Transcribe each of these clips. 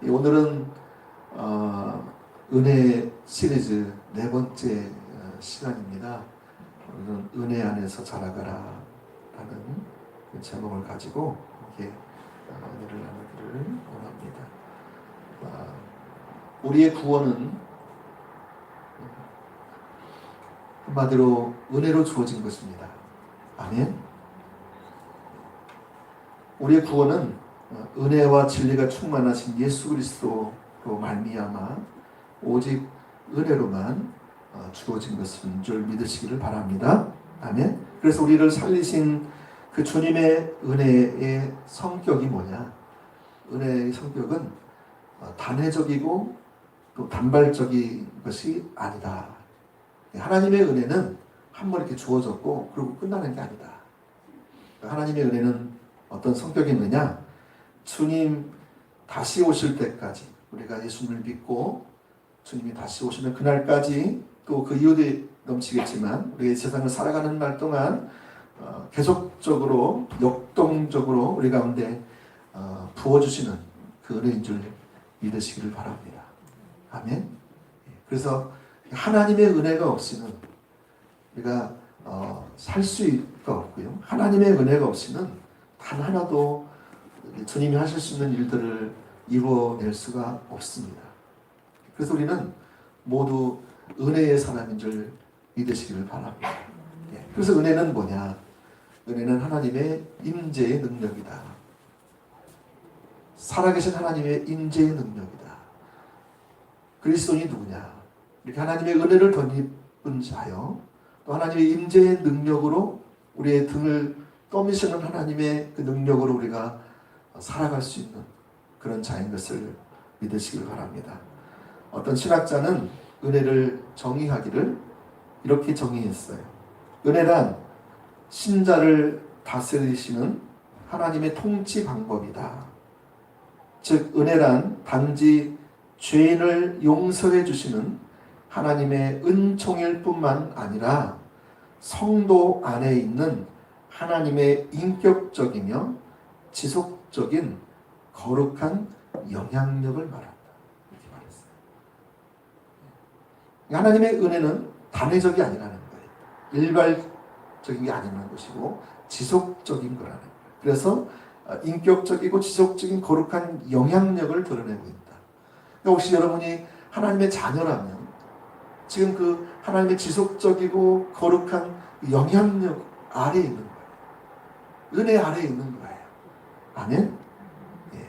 오늘은 은혜 시리즈 네 번째 시간입니다. 오늘은 은혜 안에서 자라가라 라는 제목을 가지고 함께 은혜를 나누기를 원합니다. 우리의 구원은 한마디로 은혜로 주어진 것입니다. 아멘. 우리의 구원은 은혜와 진리가 충만하신 예수 그리스도로 말미암아 오직 은혜로만 주어진 것인 줄 믿으시기를 바랍니다. 아멘. 그래서 우리를 살리신 그 주님의 은혜의 성격이 뭐냐? 은혜의 성격은 단회적이고 또 단발적인 것이 아니다. 하나님의 은혜는 한 번 이렇게 주어졌고 그리고 끝나는 게 아니다. 하나님의 은혜는 어떤 성격이 있느냐? 주님 다시 오실 때까지 우리가 예수님을 믿고 주님이 다시 오시는 그날까지 또 그 이후도 넘치겠지만 우리가 이 세상을 살아가는 날 동안 계속적으로 역동적으로 우리 가운데 부어주시는 그 은혜인 줄 믿으시기를 바랍니다. 아멘. 그래서 하나님의 은혜가 없이는 우리가 살 수가 없고요. 하나님의 은혜가 없이는 단 하나도 주님이 하실 수 있는 일들을 이루어낼 수가 없습니다. 그래서 우리는 모두 은혜의 사람인 줄 믿으시기를 바랍니다. 그래서 은혜는 뭐냐? 은혜는 하나님의 임재의 능력이다. 살아계신 하나님의 임재의 능력이다. 그리스도인이 누구냐? 이렇게 하나님의 은혜를 덧입은 자요. 또 하나님의 임재의 능력으로 우리의 등을 떠미시는 하나님의 그 능력으로 우리가 살아갈 수 있는 그런 자인 것을 믿으시길 바랍니다. 어떤 신학자는 은혜를 정의하기를 이렇게 정의했어요. 은혜란 신자를 다스리시는 하나님의 통치 방법이다. 즉 은혜란 단지 죄인을 용서해 주시는 하나님의 은총일 뿐만 아니라 성도 안에 있는 하나님의 인격적이며 지속적인 거룩한 영향력을 말한다. 이렇게 말했어요. 하나님의 은혜는 단회적이 아니라는 거예요. 일괄적인 게 아니라는 것이고 지속적인 거라는 거예요. 그래서 인격적이고 지속적인 거룩한 영향력을 드러내고 있다. 그러니까 혹시 여러분이 하나님의 자녀라면 지금 그 하나님의 지속적이고 거룩한 영향력 아래에 있는 거예요. 은혜 아래에 있는 거예요. 아멘? 예.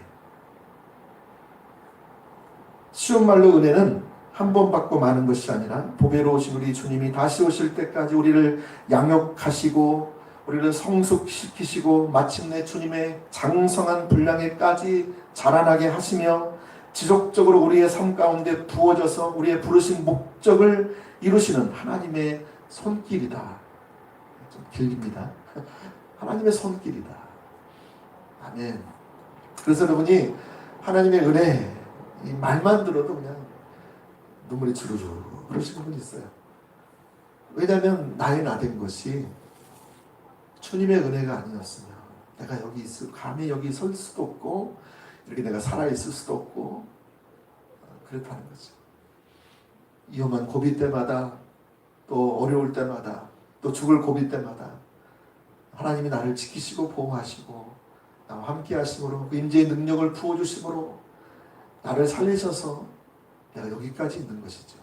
쉬운 말로 은혜는 한 번 받고 마는 것이 아니라 보배로우신 우리 주님이 다시 오실 때까지 우리를 양육하시고 우리를 성숙시키시고 마침내 주님의 장성한 분량에까지 자라나게 하시며 지속적으로 우리의 삶 가운데 부어져서 우리의 부르신 목적을 이루시는 하나님의 손길이다. 좀 길립니다. 하나님의 손길이다. 아멘. 그래서 여러분이 하나님의 은혜 이 말만 들어도 그냥 눈물이 주르르 그러시는 분이 있어요. 왜냐하면 나의 나된 것이 주님의 은혜가 아니었으면 내가 여기 감히 여기 설 수도 없고 이렇게 내가 살아있을 수도 없고 그렇다는 거죠. 위험한 고비 때마다 또 어려울 때마다 또 죽을 고비 때마다 하나님이 나를 지키시고 보호하시고 나와 함께 하심으로 그 임재의 능력을 부어주심으로 나를 살리셔서 내가 여기까지 있는 것이죠.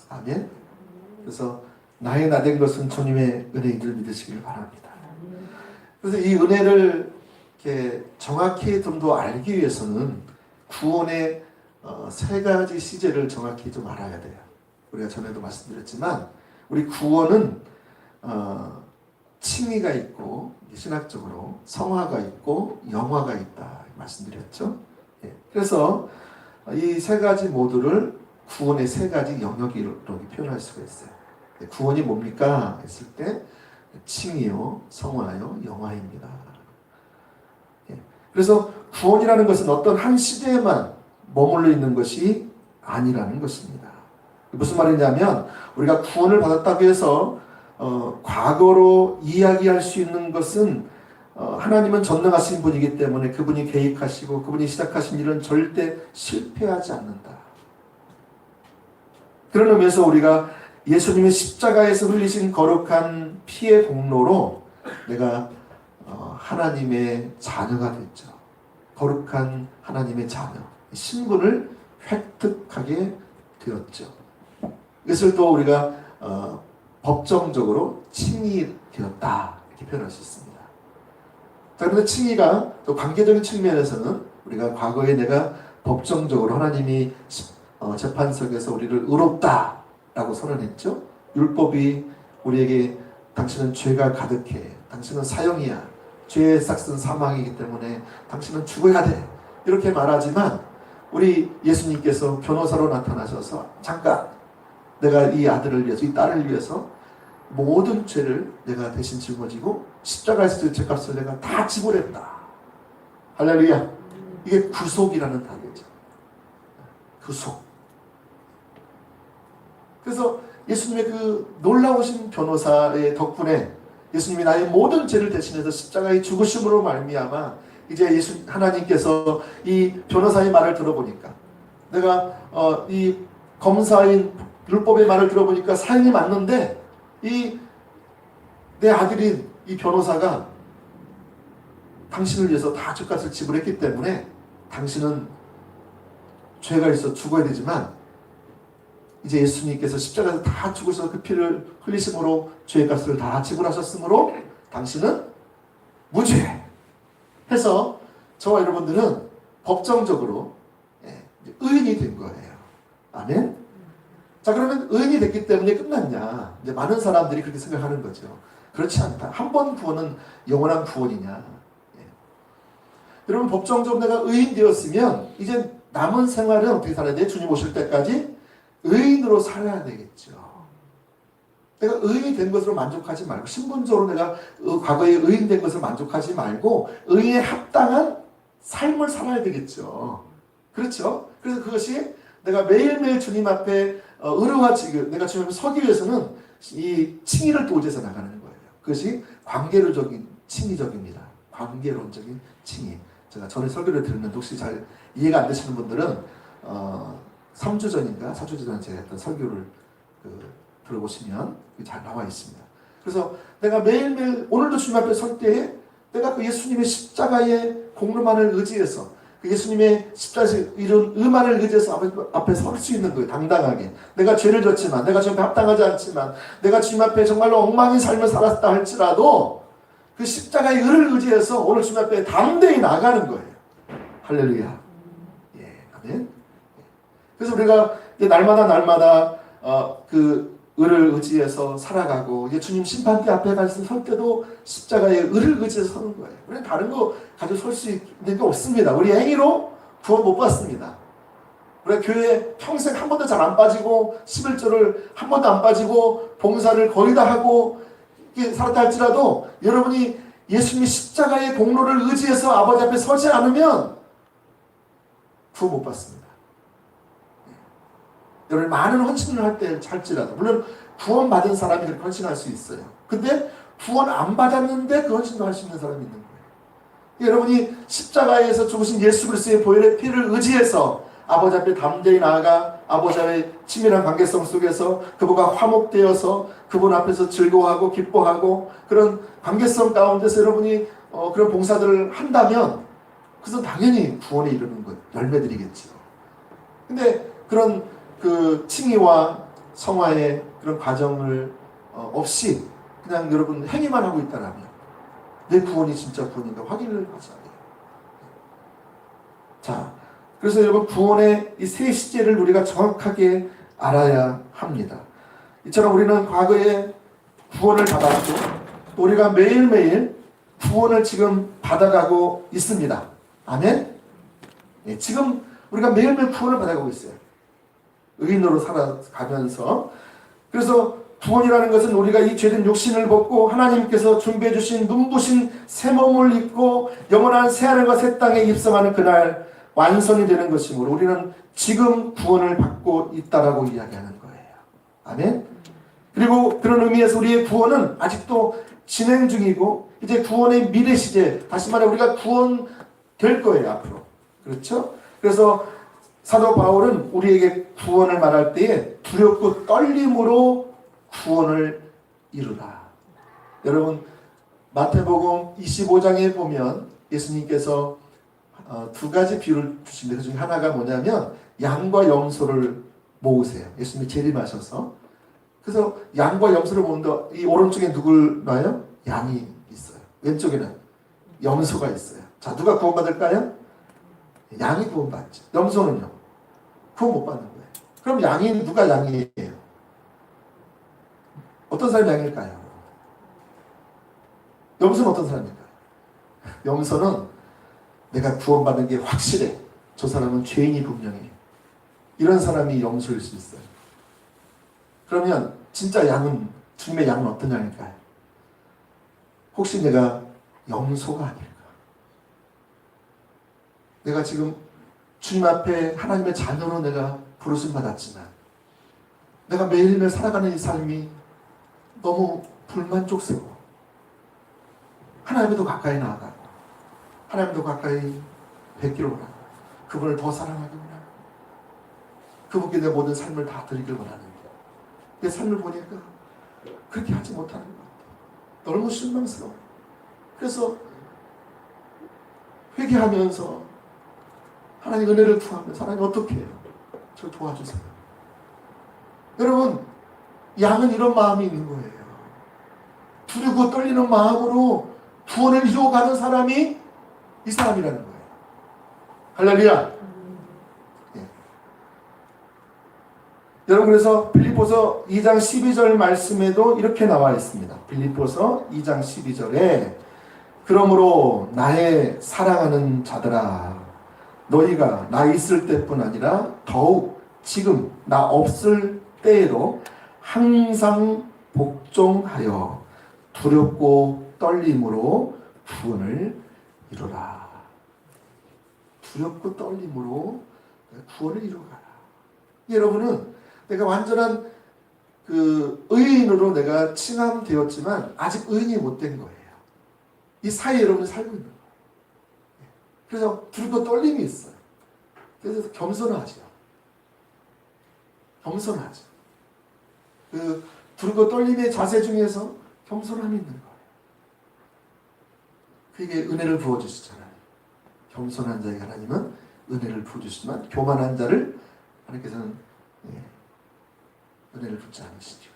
아멘. 그래서 나의 나된 것은 주님의 은혜인 줄 믿으시길 바랍니다. 그래서 이 은혜를 이렇게 정확히 좀 더 알기 위해서는 구원의 세 가지 시제를 정확히 좀 알아야 돼요. 우리가 전에도 말씀드렸지만 우리 구원은 칭의가 있고 신학적으로 성화가 있고 영화가 있다 말씀드렸죠. 예. 그래서 이 세 가지 모두를 구원의 세 가지 영역으로 표현할 수가 있어요. 구원이 뭡니까? 했을 때 칭의요, 성화요, 영화입니다. 예. 그래서 구원이라는 것은 어떤 한 시대에만 머물러 있는 것이 아니라는 것입니다. 무슨 말이냐면 우리가 구원을 받았다고 해서 과거로 이야기할 수 있는 것은 하나님은 전능하신 분이기 때문에 그분이 계획하시고 그분이 시작하신 일은 절대 실패하지 않는다. 그런 의미에서 우리가 예수님의 십자가에서 흘리신 거룩한 피의 공로로 내가 하나님의 자녀가 됐죠. 거룩한 하나님의 자녀, 신분을 획득하게 되었죠. 이것을 또 우리가 법정적으로 칭의 되었다 이렇게 표현할 수 있습니다. 자, 그런데 칭의가 또 관계적인 측면에서는 우리가 과거에 내가 법정적으로 하나님이 재판석에서 우리를 의롭다라고 선언했죠. 율법이 우리에게 당신은 죄가 가득해, 당신은 사형이야, 죄의 삭은 사망이기 때문에 당신은 죽어야 돼 이렇게 말하지만 우리 예수님께서 변호사로 나타나셔서 잠깐 내가 이 아들을 위해서 이 딸을 위해서 모든 죄를 내가 대신 짊어지고 십자가에서 죄값을 내가 다 지불했다. 할렐루야. 이게 구속이라는 단어죠. 구속. 그래서 예수님의 그 놀라우신 변호사의 덕분에 예수님이 나의 모든 죄를 대신해서 십자가의 죽으심으로 말미암아 이제 하나님께서 이 변호사의 말을 들어보니까 내가 이 검사인 율법의 말을 들어보니까 사형이 맞는데 내 아들인 이 변호사가 당신을 위해서 다 죄값을 지불했기 때문에 당신은 죄가 있어 죽어야 되지만 이제 예수님께서 십자가에서 다 죽으셔서 그 피를 흘리심으로 죄값을 다 지불하셨으므로 당신은 무죄 해서 저와 여러분들은 법정적으로 의인이 된 거예요. 아멘. 자, 그러면 의인이 됐기 때문에 끝났냐? 이제 많은 사람들이 그렇게 생각하는 거죠. 그렇지 않다. 한 번 구원은 영원한 구원이냐? 여러분, 법정적으로 내가 의인 되었으면 이제 남은 생활은 어떻게 살아야 돼? 주님 오실 때까지 의인으로 살아야 되겠죠. 내가 의인이 된 것으로 만족하지 말고 신분적으로 내가 과거에 의인 된 것을 만족하지 말고 의인에 합당한 삶을 살아야 되겠죠. 그렇죠? 그래서 그것이 내가 매일매일 주님 앞에 의로와지기, 내가 주님 앞에 서기 위해서는 이 칭의를 도제해서 나가는 거예요. 그것이 관계론적인 칭의적입니다. 관계론적인 칭의. 제가 전에 설교를 들었는데 혹시 잘 이해가 안 되시는 분들은 3주 전인가 4주 전에 제가 했던 설교를 들어보시면 잘 나와 있습니다. 그래서 내가 매일매일 오늘도 주님 앞에 설 때에 내가 그 예수님의 십자가의 공로만을 의지해서 그 예수님의 십자가에서 이룬 의만을 의지해서 앞에 설 수 있는 거예요. 당당하게. 내가 죄를 졌지만, 내가 주님 앞에 합당하지 않지만, 내가 주님 앞에 정말로 엉망인 삶을 살았다 할지라도 그 십자가의 의를 의지해서 오늘 주님 앞에 담대히 나가는 거예요. 할렐루야. 예, 아멘. 그래서 우리가 이제 날마다 그 의를 의지해서 살아가고 이제 주님 심판대 앞에 가서 설 때도 십자가의 의를 의지해서 서는 거예요. 우리는 다른 거 가지고 설 수 있는 게 없습니다. 우리 행위로 구원 못 받습니다. 우리가 교회 평생 한 번도 잘 안 빠지고 11조를 한 번도 안 빠지고 봉사를 거의 다 하고 살았다 할지라도 여러분이 예수님의 십자가의 공로를 의지해서 아버지 앞에 서지 않으면 구원 못 받습니다. 여러분 많은 헌신을 할 때 할지라도 물론 구원 받은 사람이 그렇게 헌신할 수 있어요. 근데 구원 안 받았는데 그 헌신도 할 수 있는 사람이 있는 거예요. 여러분이 십자가에서 죽으신 예수 그리스도의 보혈의 피를 의지해서 아버지 앞에 담대히 나아가 아버지와의 친밀한 관계성 속에서 그분과 화목되어서 그분 앞에서 즐거워하고 기뻐하고 그런 관계성 가운데서 여러분이 그런 봉사들을 한다면 그것은 당연히 구원에 이르는 것 열매들이겠죠. 근데 그런 그 칭의와 성화의 그런 과정을 없이 그냥 여러분 행위만 하고 있다라면 내 구원이 진짜 구원인가 확인을 하셔야 돼요. 자, 그래서 여러분 구원의 이 세 시제를 우리가 정확하게 알아야 합니다. 이처럼 우리는 과거에 구원을 받았고 또 우리가 매일매일 구원을 지금 받아가고 있습니다. 아멘? 네, 지금 우리가 매일매일 구원을 받아가고 있어요. 의인으로 살아가면서. 그래서 구원이라는 것은 우리가 이 죄된 육신을 벗고 하나님께서 준비해 주신 눈부신 새 몸을 입고 영원한 새하늘과 새 땅에 입성하는 그날 완성이 되는 것이므로 우리는 지금 구원을 받고 있다라고 이야기하는 거예요. 아멘. 그리고 그런 의미에서 우리의 구원은 아직도 진행 중이고 이제 구원의 미래 시제, 다시 말해 우리가 구원될 거예요 앞으로. 그렇죠? 그래서 사도 바울은 우리에게 구원을 말할 때에 두렵고 떨림으로 구원을 이루라. 여러분 마태복음 25장에 보면 예수님께서 두 가지 비유를 주신데 그 중에 하나가 뭐냐면 양과 염소를 모으세요. 예수님이 재림하셔서. 그래서 양과 염소를 모은다. 이 오른쪽에 누굴 놔요? 양이 있어요. 왼쪽에는 염소가 있어요. 자, 누가 구원받을까요? 양이 구원받죠. 염소는요? 구원 못 받는 거예요. 그럼 양이 누가 양이에요? 어떤 사람이 양일까요? 염소는 어떤 사람일까요? 염소는 내가 구원받는 게 확실해. 저 사람은 죄인이 분명해. 이런 사람이 염소일 수 있어요. 그러면 진짜 양은, 주님의 양은 어떤 양일까요? 혹시 내가 염소가 아닐까? 내가 지금 주님 앞에 하나님의 자녀로 내가 부르심 받았지만 내가 매일매일 살아가는 이 삶이 너무 불만족스러워. 하나님도 가까이 나아가고 하나님도 가까이 뵙기를 원하고 그분을 더 사랑하기 원하고 그분께 내 모든 삶을 다 드리길 원하는데 내 삶을 보니까 그렇게 하지 못하는 것 같아. 너무 실망스러워. 그래서 회개하면서 하나님 은혜를 구하면서 하나님 어떻게 해요? 저를 도와주세요. 여러분 양은 이런 마음이 있는 거예요. 두렵고 떨리는 마음으로 구원을 이루어가는 사람이 이 사람이라는 거예요. 할렐루야. 예. 여러분 그래서 빌립보서 2장 12절 말씀에도 이렇게 나와 있습니다. 빌립보서 2장 12절에 그러므로 나의 사랑하는 자들아 너희가 나 있을 때뿐 아니라 더욱 지금 나 없을 때에도 항상 복종하여 두렵고 떨림으로 구원을 이루라. 두렵고 떨림으로 구원을 이루어가라. 여러분은 내가 완전한 그 의인으로 내가 칭함되었지만 아직 의인이 못된 거예요. 이 사이에 여러분이 살고 있는 거예요. 그래서 두렵고 떨림이 있어요. 그래서 겸손하죠. 겸손하죠. 그 두렵고 떨림의 자세 중에서 겸손함이 있는 거예요. 그게 은혜를 부어주시잖아요. 겸손한 자에게 하나님은 은혜를 부어주시지만 교만한 자를 하나님께서는 은혜를 붓지 않으시죠.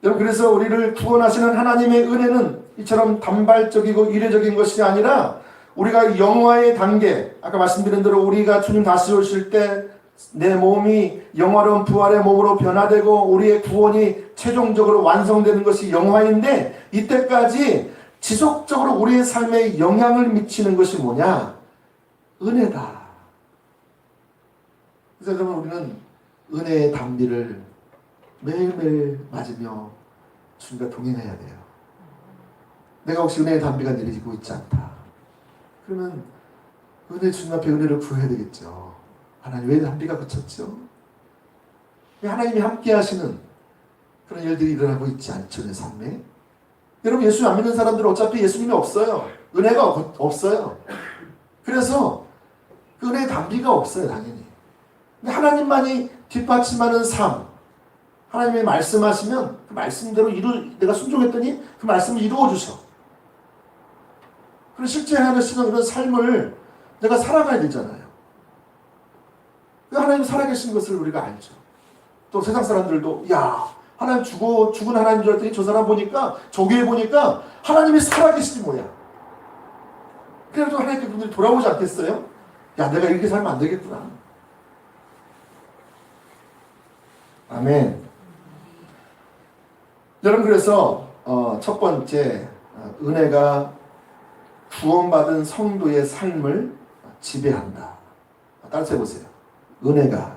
여러분 그래서 우리를 구원하시는 하나님의 은혜는 이처럼 단발적이고 이례적인 것이 아니라 우리가 영화의 단계, 아까 말씀드린 대로 우리가 주님 다시 오실 때 내 몸이 영화로운 부활의 몸으로 변화되고 우리의 구원이 최종적으로 완성되는 것이 영화인데 이때까지 지속적으로 우리의 삶에 영향을 미치는 것이 뭐냐? 은혜다. 그래서 그러면 우리는 은혜의 단비를 매일매일 맞으며 주님과 동행해야 돼요. 내가 혹시 은혜의 단비가 내려지고 있지 않다. 그러면 은혜 주님 앞에 은혜를 구해야 되겠죠. 하나님 왜 단비가 그쳤죠? 왜 하나님이 함께 하시는 그런 일들이 일어나고 있지 않죠, 내 삶에? 여러분 예수 안 믿는 사람들은 어차피 예수님이 없어요. 은혜가 없어요. 그래서 그 은혜의 단비가 없어요, 당연히. 근데 하나님만이 뒷받침하는 삶, 하나님이 말씀하시면 그 말씀대로 내가 순종했더니 그 말씀을 이루어 주셔. 그리고 실제 하시는 그런 삶을 내가 살아가야 되잖아요. 하나님 살아계신 것을 우리가 알죠. 또 세상 사람들도 야 하나님 죽은 하나님 줄 알았더니 저 사람 보니까 저 교회 보니까 하나님이 살아계시지 뭐야. 그래도 하나님께 분들이 돌아오지 않겠어요? 야 내가 이렇게 살면 안 되겠구나. 아멘. 여러분 그래서 첫 번째 은혜가 구원받은 성도의 삶을 지배한다. 따라서 해보세요. 은혜가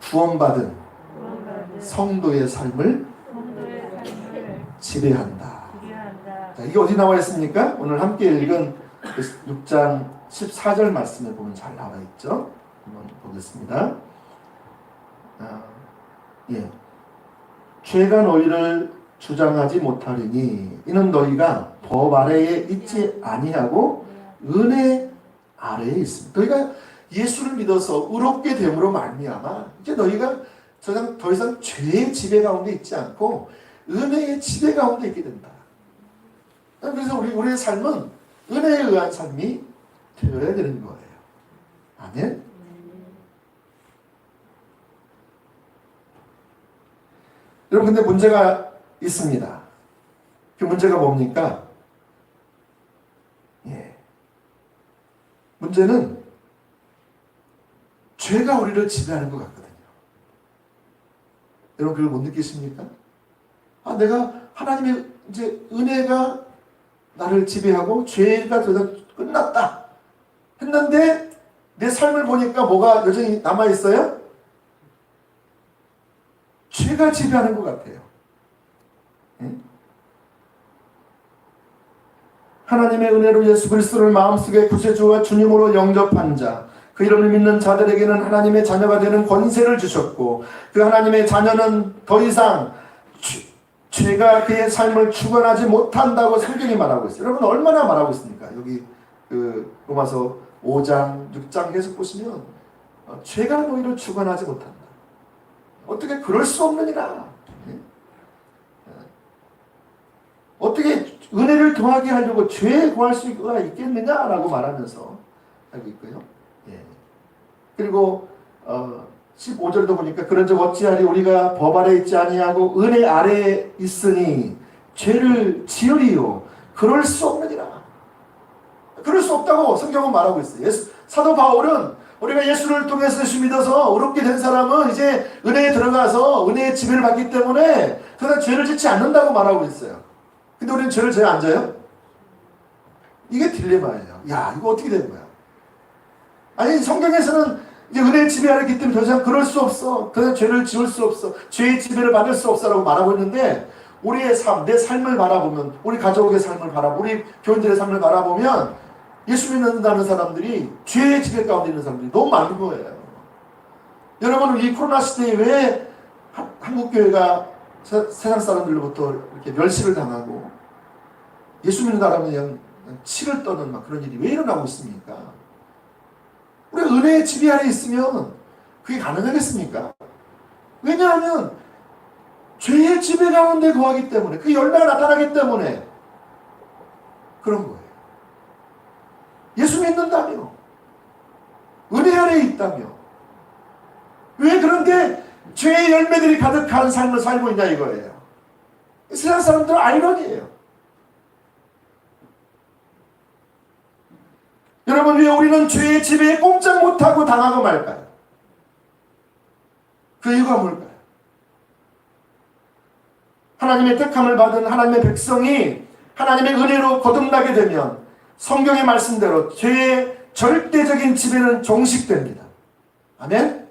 구원받은 성도의 삶을 지배한다. 자, 이게 어디 나와 있습니까? 오늘 함께 읽은 6장 14절 말씀에 보면 잘 나와 있죠. 한번 보겠습니다. 예. 죄가 너희를 주장하지 못하리니 이는 너희가 법 아래에 있지 아니하고 은혜 아래에 있습니다. 너희가 예수를 믿어서 의롭게 됨으로 말미암아 이제 너희가 더 이상 죄의 지배 가운데 있지 않고 은혜의 지배 가운데 있게 된다. 그래서 우리의 삶은 은혜에 의한 삶이 되어야 되는 거예요. 아멘. 여러분, 근데 문제가 있습니다. 그 문제가 뭡니까? 문제는 죄가 우리를 지배하는 것 같거든요. 여러분, 그걸 못 느끼십니까? 내가 하나님의 이제 은혜가 나를 지배하고 죄가 더 끝났다 했는데 내 삶을 보니까 뭐가 여전히 남아있어요? 죄가 지배하는 것 같아요. 하나님의 은혜로 예수 그리스도를 마음속에 구세주와 주님으로 영접한 자, 그 이름을 믿는 자들에게는 하나님의 자녀가 되는 권세를 주셨고 그 하나님의 자녀는 더 이상 죄가 그의 삶을 주관하지 못한다고 성경이 말하고 있어요. 여러분, 얼마나 말하고 있습니까? 여기 로마서 5장, 6장 계속 보시면 죄가 너희를 주관하지 못한다. 어떻게 그럴 수 없느니라. 어떻게 은혜를 더하게 하려고 죄에 구할 수가 있겠느냐라고 말하면서 하고 있고요. 그리고 15절도 보니까 그런즉 어찌하리 우리가 법 아래 있지 아니하고 은혜 아래에 있으니 죄를 지으리요. 그럴 수 없느니라. 그럴 수 없다고 성경은 말하고 있어요. 사도 바울은 우리가 예수를 통해서 예수 믿어서 의롭게 된 사람은 이제 은혜에 들어가서 은혜의 지배를 받기 때문에 그냥 죄를 짓지 않는다고 말하고 있어요. 근데 우리는 죄를 져야 안 져요? 이게 딜레마예요. 야, 이거 어떻게 되는 거야? 아니, 성경에서는 이제 은혜의 지배 아래 있기 때문에 더 이상 그럴 수 없어. 그냥 죄를 지을 수 없어. 죄의 지배를 받을 수 없어라고 말하고 있는데 우리의 삶, 내 삶을 바라보면, 우리 가족의 삶을 바라보면, 우리 교인들의 삶을 바라보면 예수 믿는다는 사람들이 죄의 지배 가운데 있는 사람들이 너무 많은 거예요. 여러분, 이 코로나 시대에 왜 한국교회가 세상 사람들로부터 이렇게 멸시를 당하고 예수 믿는 사람은 그냥 치를 떠는 막 그런 일이 왜 일어나고 있습니까? 우리 은혜의 지배 아래 있으면 그게 가능하겠습니까? 왜냐하면 죄의 지배 가운데 거하기 때문에 그 열매가 나타나기 때문에 그런 거예요. 예수 믿는다며 은혜 아래에 있다며 왜 그런데 죄의 열매들이 가득한 삶을 살고 있냐 이거예요. 세상 사람들은 아이러니예요. 여러분, 왜 우리는 죄의 지배에 꼼짝 못하고 당하고 말까요? 그 이유가 뭘까요? 하나님의 택함을 받은 하나님의 백성이 하나님의 은혜로 거듭나게 되면 성경의 말씀대로 죄의 절대적인 지배는 종식됩니다. 아멘?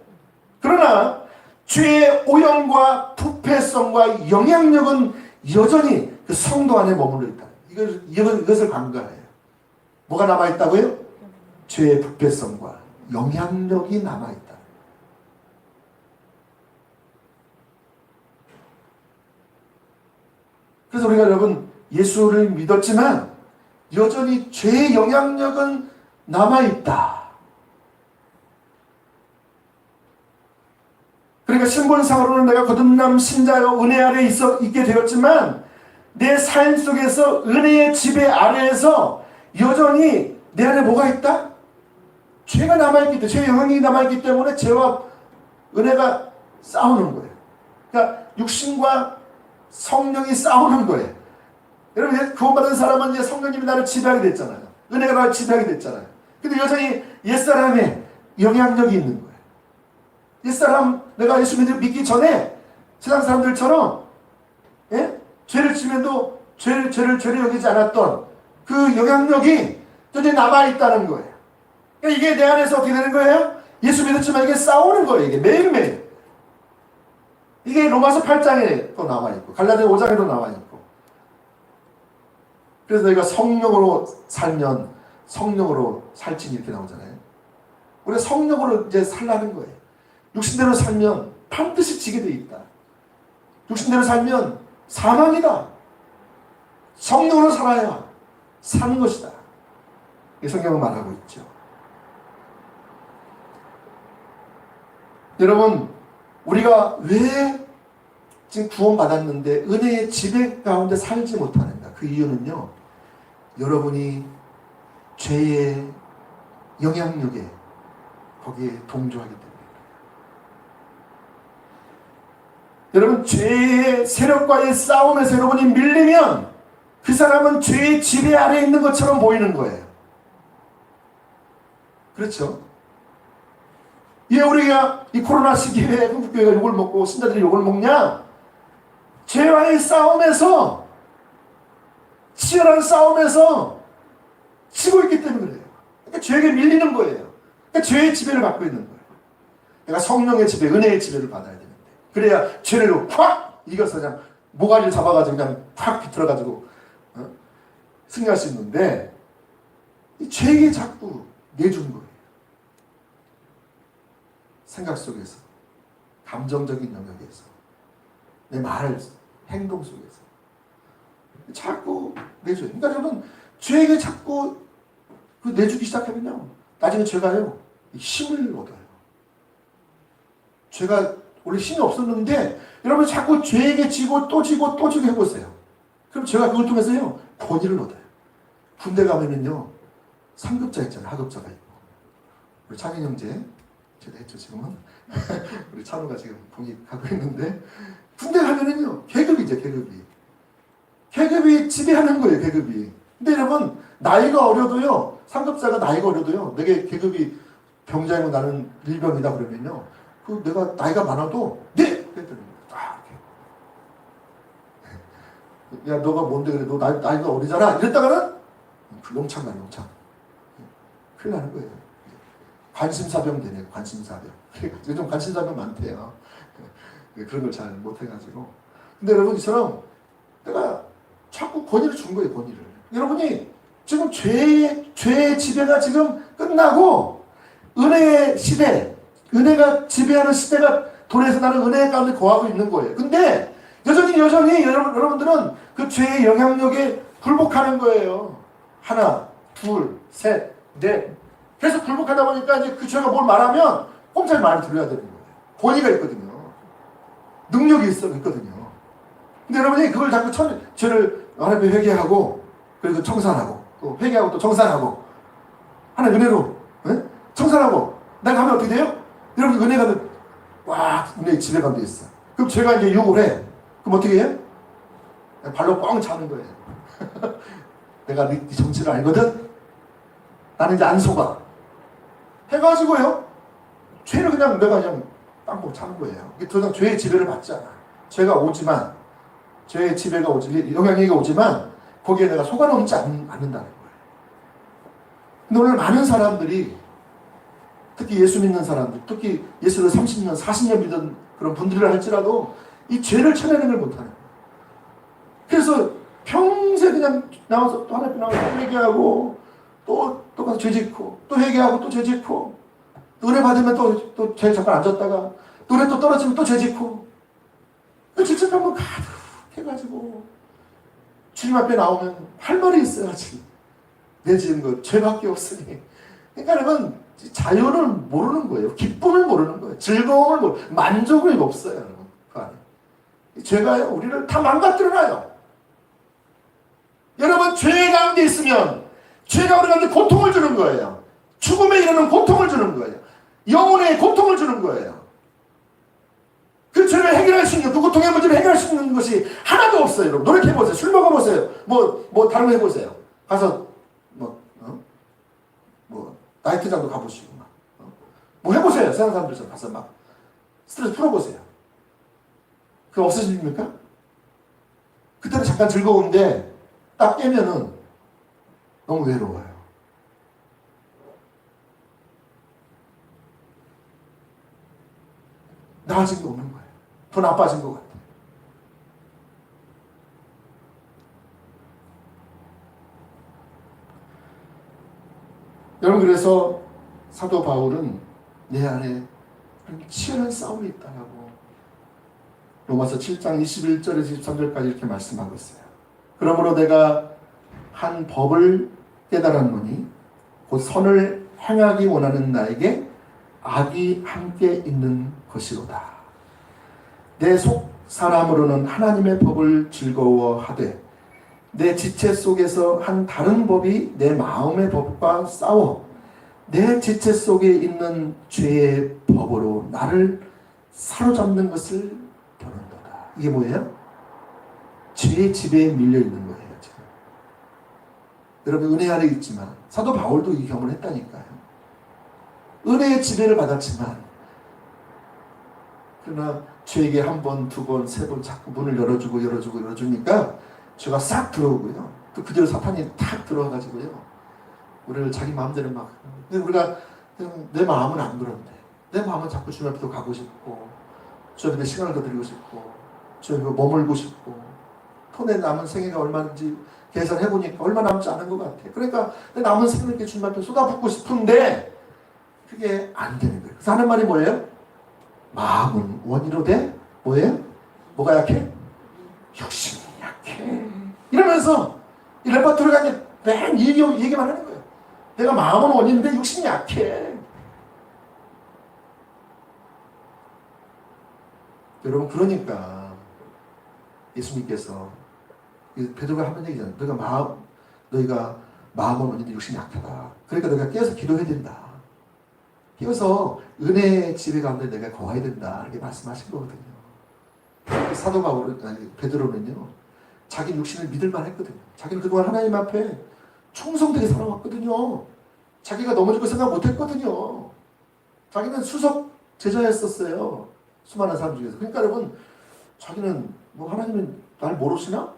그러나 죄의 오염과 부패성과 영향력은 여전히 그 성도 안에 머물러 있다. 이것을 간과해요. 뭐가 남아있다고요? 죄의 부패성과 영향력이 남아있다. 그래서 우리가 여러분 예수를 믿었지만 여전히 죄의 영향력은 남아있다. 그러니까 신분상으로는 내가 거듭남 신자여 은혜 아래에 있게 되었지만 내 삶 속에서 은혜의 지배 아래에서 여전히 내 안에 뭐가 있다? 죄가 남아있기 때문에, 죄의 영향이 남아있기 때문에 죄와 은혜가 싸우는 거예요. 그러니까 육신과 성령이 싸우는 거예요. 여러분, 구원받은 사람은 이제 성령님이 나를 지배하게 됐잖아요. 은혜가 나를 지배하게 됐잖아요. 근데 여전히 옛사람의 영향력이 있는 거예요. 옛사람, 내가 예수 믿기 전에 세상 사람들처럼 죄를 지면도 죄를 여기지 않았던 그 영향력이 여전히 남아있다는 거예요. 그러니까 이게 내 안에서 어떻게 되는 거예요? 예수 믿었지만 이게 싸우는 거예요. 이게 매일매일. 이게 로마서 8장에 또 나와있고 갈라디아 5장에도 나와있고. 그래서 너희가 성령으로 살면 성령으로 살지 이렇게 나오잖아요. 우리가 성령으로 이제 살라는 거예요. 육신대로 살면 반드시 지게 돼 있다. 육신대로 살면 사망이다. 성령으로 살아야 사는 것이다. 이 성경은 말하고 있죠. 여러분, 우리가 왜 지금 구원받았는데 은혜의 지배 가운데 살지 못하는가? 그 이유는요, 여러분이 죄의 영향력에 거기에 동조하기 때문에. 여러분, 죄의 세력과의 싸움에서 여러분이 밀리면 그 사람은 죄의 지배 아래에 있는 것처럼 보이는 거예요. 그렇죠? 왜 우리가 이 코로나 시기에 한국교회가 욕을 먹고 신자들이 욕을 먹냐? 죄와의 싸움에서, 치열한 싸움에서 치고 있기 때문에 그래요. 그러니까 죄에게 밀리는 거예요. 그러니까 죄의 지배를 받고 있는 거예요. 내가 성령의 지배, 은혜의 지배를 받아야 되는데, 그래야 죄를 확 이겨서 그냥 모가지를 잡아가지고 그냥 확 비틀어가지고 승리할 수 있는데, 이 죄에게 자꾸 내준 거예요. 생각 속에서, 감정적인 영역에서, 내 말, 행동 속에서 자꾸 내줘요. 그러니까 여러분, 죄에게 자꾸 그 내주기 시작하면요, 나중에 죄가요 힘을 얻어요. 죄가 원래 힘이 없었는데 여러분 자꾸 죄에게 지고 또 지고 또 지고 해보세요. 그럼 죄가 그걸 통해서요 권위를 얻어요. 군대 가면은요 상급자 있잖아요. 하급자가 있고. 우리 창현 형제 제가 했죠 지금은. 우리 찬우가 지금 공익하고 있는데, 군대 가면은요 계급이죠. 계급이 지배하는 거예요. 계급이. 근데 여러분 나이가 어려도요, 상급자가 나이가 어려도요, 내게 계급이 병장이고 나는 일병이다 그러면요, 그 내가 나이가 많아도 네! 그랬더니 딱 이렇게. 야 너가 뭔데 그래, 너 나이가 어리잖아 이랬다가는 용창 나요. 용창. 큰일 나는 거예요. 관심사병 되네. 관심사병. 요즘 관심사병 많대요. 그런 걸 잘 못해가지고. 근데 여러분 이처럼 내가 자꾸 권위를 준 거예요. 권위를. 여러분이 지금 죄의 지배가 지금 끝나고 은혜의 시대, 은혜가 지배하는 시대가 도래해서 나는 은혜 가운데 거하고 있는 거예요. 근데 여전히 여러분들은 그 죄의 영향력에 굴복하는 거예요. 하나, 둘, 셋, 넷. 계속 굴복하다 보니까 이제 그 죄가 뭘 말하면 꼼짝이 말을 들어야 되는 거예요. 권위가 있거든요. 능력이 있거든요. 근데 여러분이 그걸 자꾸 죄를 하나님 회개하고, 그리고 청산하고, 또 회개하고 또 청산하고, 하나님 은혜로 청산하고, 내가 하면 어떻게 돼요? 여러분 은혜가 와, 은혜의 지배감도 있어. 그럼 죄가 이제 욕을 해. 그럼 어떻게 해요? 발로 뻥 차는 거예요. 내가 네 정체를 알거든? 나는 이제 안 속아. 해가지고요, 죄를 그냥 내가 그냥 땅콩 차는 거예요. 이게 더 이상 죄의 지배를 받지 않아. 죄가 오지만, 죄의 지배가 오지, 영향력이 오지만, 거기에 내가 속아넘지 않는다는 거예요. 근데 오늘 많은 사람들이, 특히 예수 믿는 사람들, 특히 예수를 30년, 40년 믿은 그런 분들이라 할지라도 이 죄를 쳐내는 걸 못하는 거예요. 그래서 평생 그냥 나와서 또 하나님 나와서 회개하고, 또 가서 죄 짓고, 또 회개하고, 또 죄 짓고, 또 은혜 받으면 또 죄 잠깐 앉았다가, 또 은혜 또 떨어지면 또 죄 짓고, 질책한번 가득 해가지고, 주님 앞에 나오면 할 말이 있어야지. 내 지은 것 죄밖에 없으니. 그러니까 여러분, 자유를 모르는 거예요. 기쁨을 모르는 거예요. 즐거움을 모르는, 만족이 없어요. 여러분. 그 안에. 죄가요, 우리를 다 망가뜨려놔요. 여러분, 죄 가운데 있으면, 죄가 우리 가운데 고통을 주는 거예요. 죽음에 이르는 고통을 주는 거예요. 영혼에 고통을 주는 거예요. 그 죄를 해결할 수 있는, 그 고통의 문제를 해결할 수 있는 것이 하나도 없어요. 여러분, 노력해보세요. 술 먹어보세요. 뭐, 다른 거 해보세요. 가서, 나이트장도 가보시고, 뭐 해보세요. 세상 사람들 가서 막, 스트레스 풀어보세요. 그거 없어집니까? 그때는 잠깐 즐거운데, 딱 깨면은 너무 외로워요. 나아진 게 없는 거예요. 더 나빠진 것 같아요. 여러분, 그래서 사도 바울은 내 안에 치열한 싸움이 있다라고 로마서 7장 21절에서 23절까지 이렇게 말씀하고 있어요. 그러므로 내가 한 법을 깨달았노니 곧 선을 행하기 원하는 나에게 악이 함께 있는 것이로다. 내 속 사람으로는 하나님의 법을 즐거워하되 내 지체 속에서 한 다른 법이 내 마음의 법과 싸워 내 지체 속에 있는 죄의 법으로 나를 사로잡는 것을 보는도다. 이게 뭐예요? 죄의 지배에 밀려 있는 거예요. 지금. 여러분 은혜 아래 있지만 사도 바울도 이 경험을 했다니까요. 은혜의 지배를 받았지만 그러나 죄에게 한 번, 두 번, 세 번 자꾸 문을 열어주니까 죄가 싹 들어오고요. 또 그대로 사탄이 탁 들어와가지고요. 우리를 자기 마음대로 막. 근데 우리가 내 마음은 안 그런데 내 마음은 자꾸 주님 앞에 가고 싶고 주님 앞에 시간을 더 드리고 싶고 주님 앞에 머물고 싶고 또 내 남은 생애가 얼마인지 계산해보니까 얼마 남지 않은 것 같아. 그러니까 내 남은 생애를 이렇게 주님 앞에 쏟아붓고 싶은데 그게 안 되는 거예요. 그래서 하는 말이 뭐예요? 마음은 원이로되 뭐예요? 뭐가 약해? 욕심이 약해. 이러면서 이 레파토리가 이제 맨 얘기만 하는 거예요. 내가 마음은 원인데 욕심이 약해. 여러분 그러니까 예수님께서 베드로가 하는 얘기잖아요. 너희가 마음은 원인데 욕심이 약하다. 그러니까 너희가 깨어서 기도해야 된다. 깨어서 은혜의 지배 가운데 내가 거해야 된다. 이렇게 말씀하신 거거든요. 사도 바울은 베드로는요. 자기 육신을 믿을만 했거든요. 자기는 그동안 하나님 앞에 충성되게 살아왔거든요. 자기가 넘어질 거 생각 못했거든요. 자기는 수석 제자였었어요. 수많은 사람 중에서. 그러니까 여러분 자기는 뭐 하나님은 날 모르시나?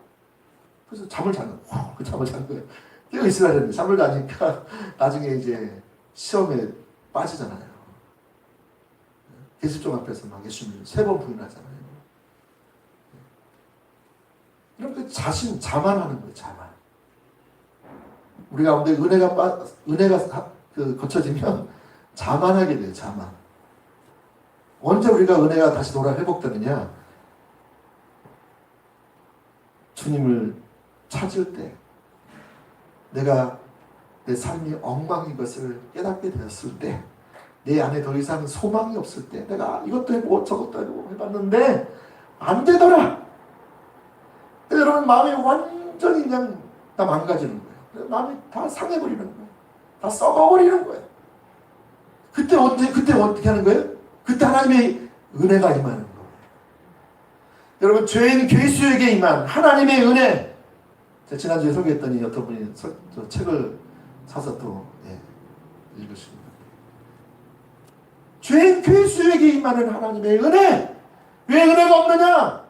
그래서 잠을 잔 거예요. 그 잠을 잔 거예요. 깨어 있어야 되는데 잠을 자니까 나중에 이제 시험에 빠지잖아요. 계습종 앞에서 막 예수님을 3번 부인하잖아요. 이렇게 자만하는 거예요. 자만. 우리 가운데 은혜가 거쳐지면 자만하게 돼요. 자만. 언제 우리가 은혜가 다시 돌아 회복되느냐? 주님을 찾을 때 내가 내 삶이 엉망인 것을 깨닫게 되었을 때 내 안에 더 이상 소망이 없을 때 내가 이것도 해보고 저것도 해보고 해봤는데 안 되더라. 여러분 마음이 완전히 그냥 다 망가지는 거예요. 마음이 다 상해버리는 거예요. 다 썩어버리는 거예요. 그때 어떻게 하는 거예요? 그때 하나님의 은혜가 임하는 거예요. 여러분 죄인 괴수에게 임한 하나님의 은혜. 제가 지난주에 소개했더니 어떤 분이 저 책을 사서 또 읽으십니다. 죄인 괴수에게 임하는 하나님의 은혜. 왜 은혜가 없느냐?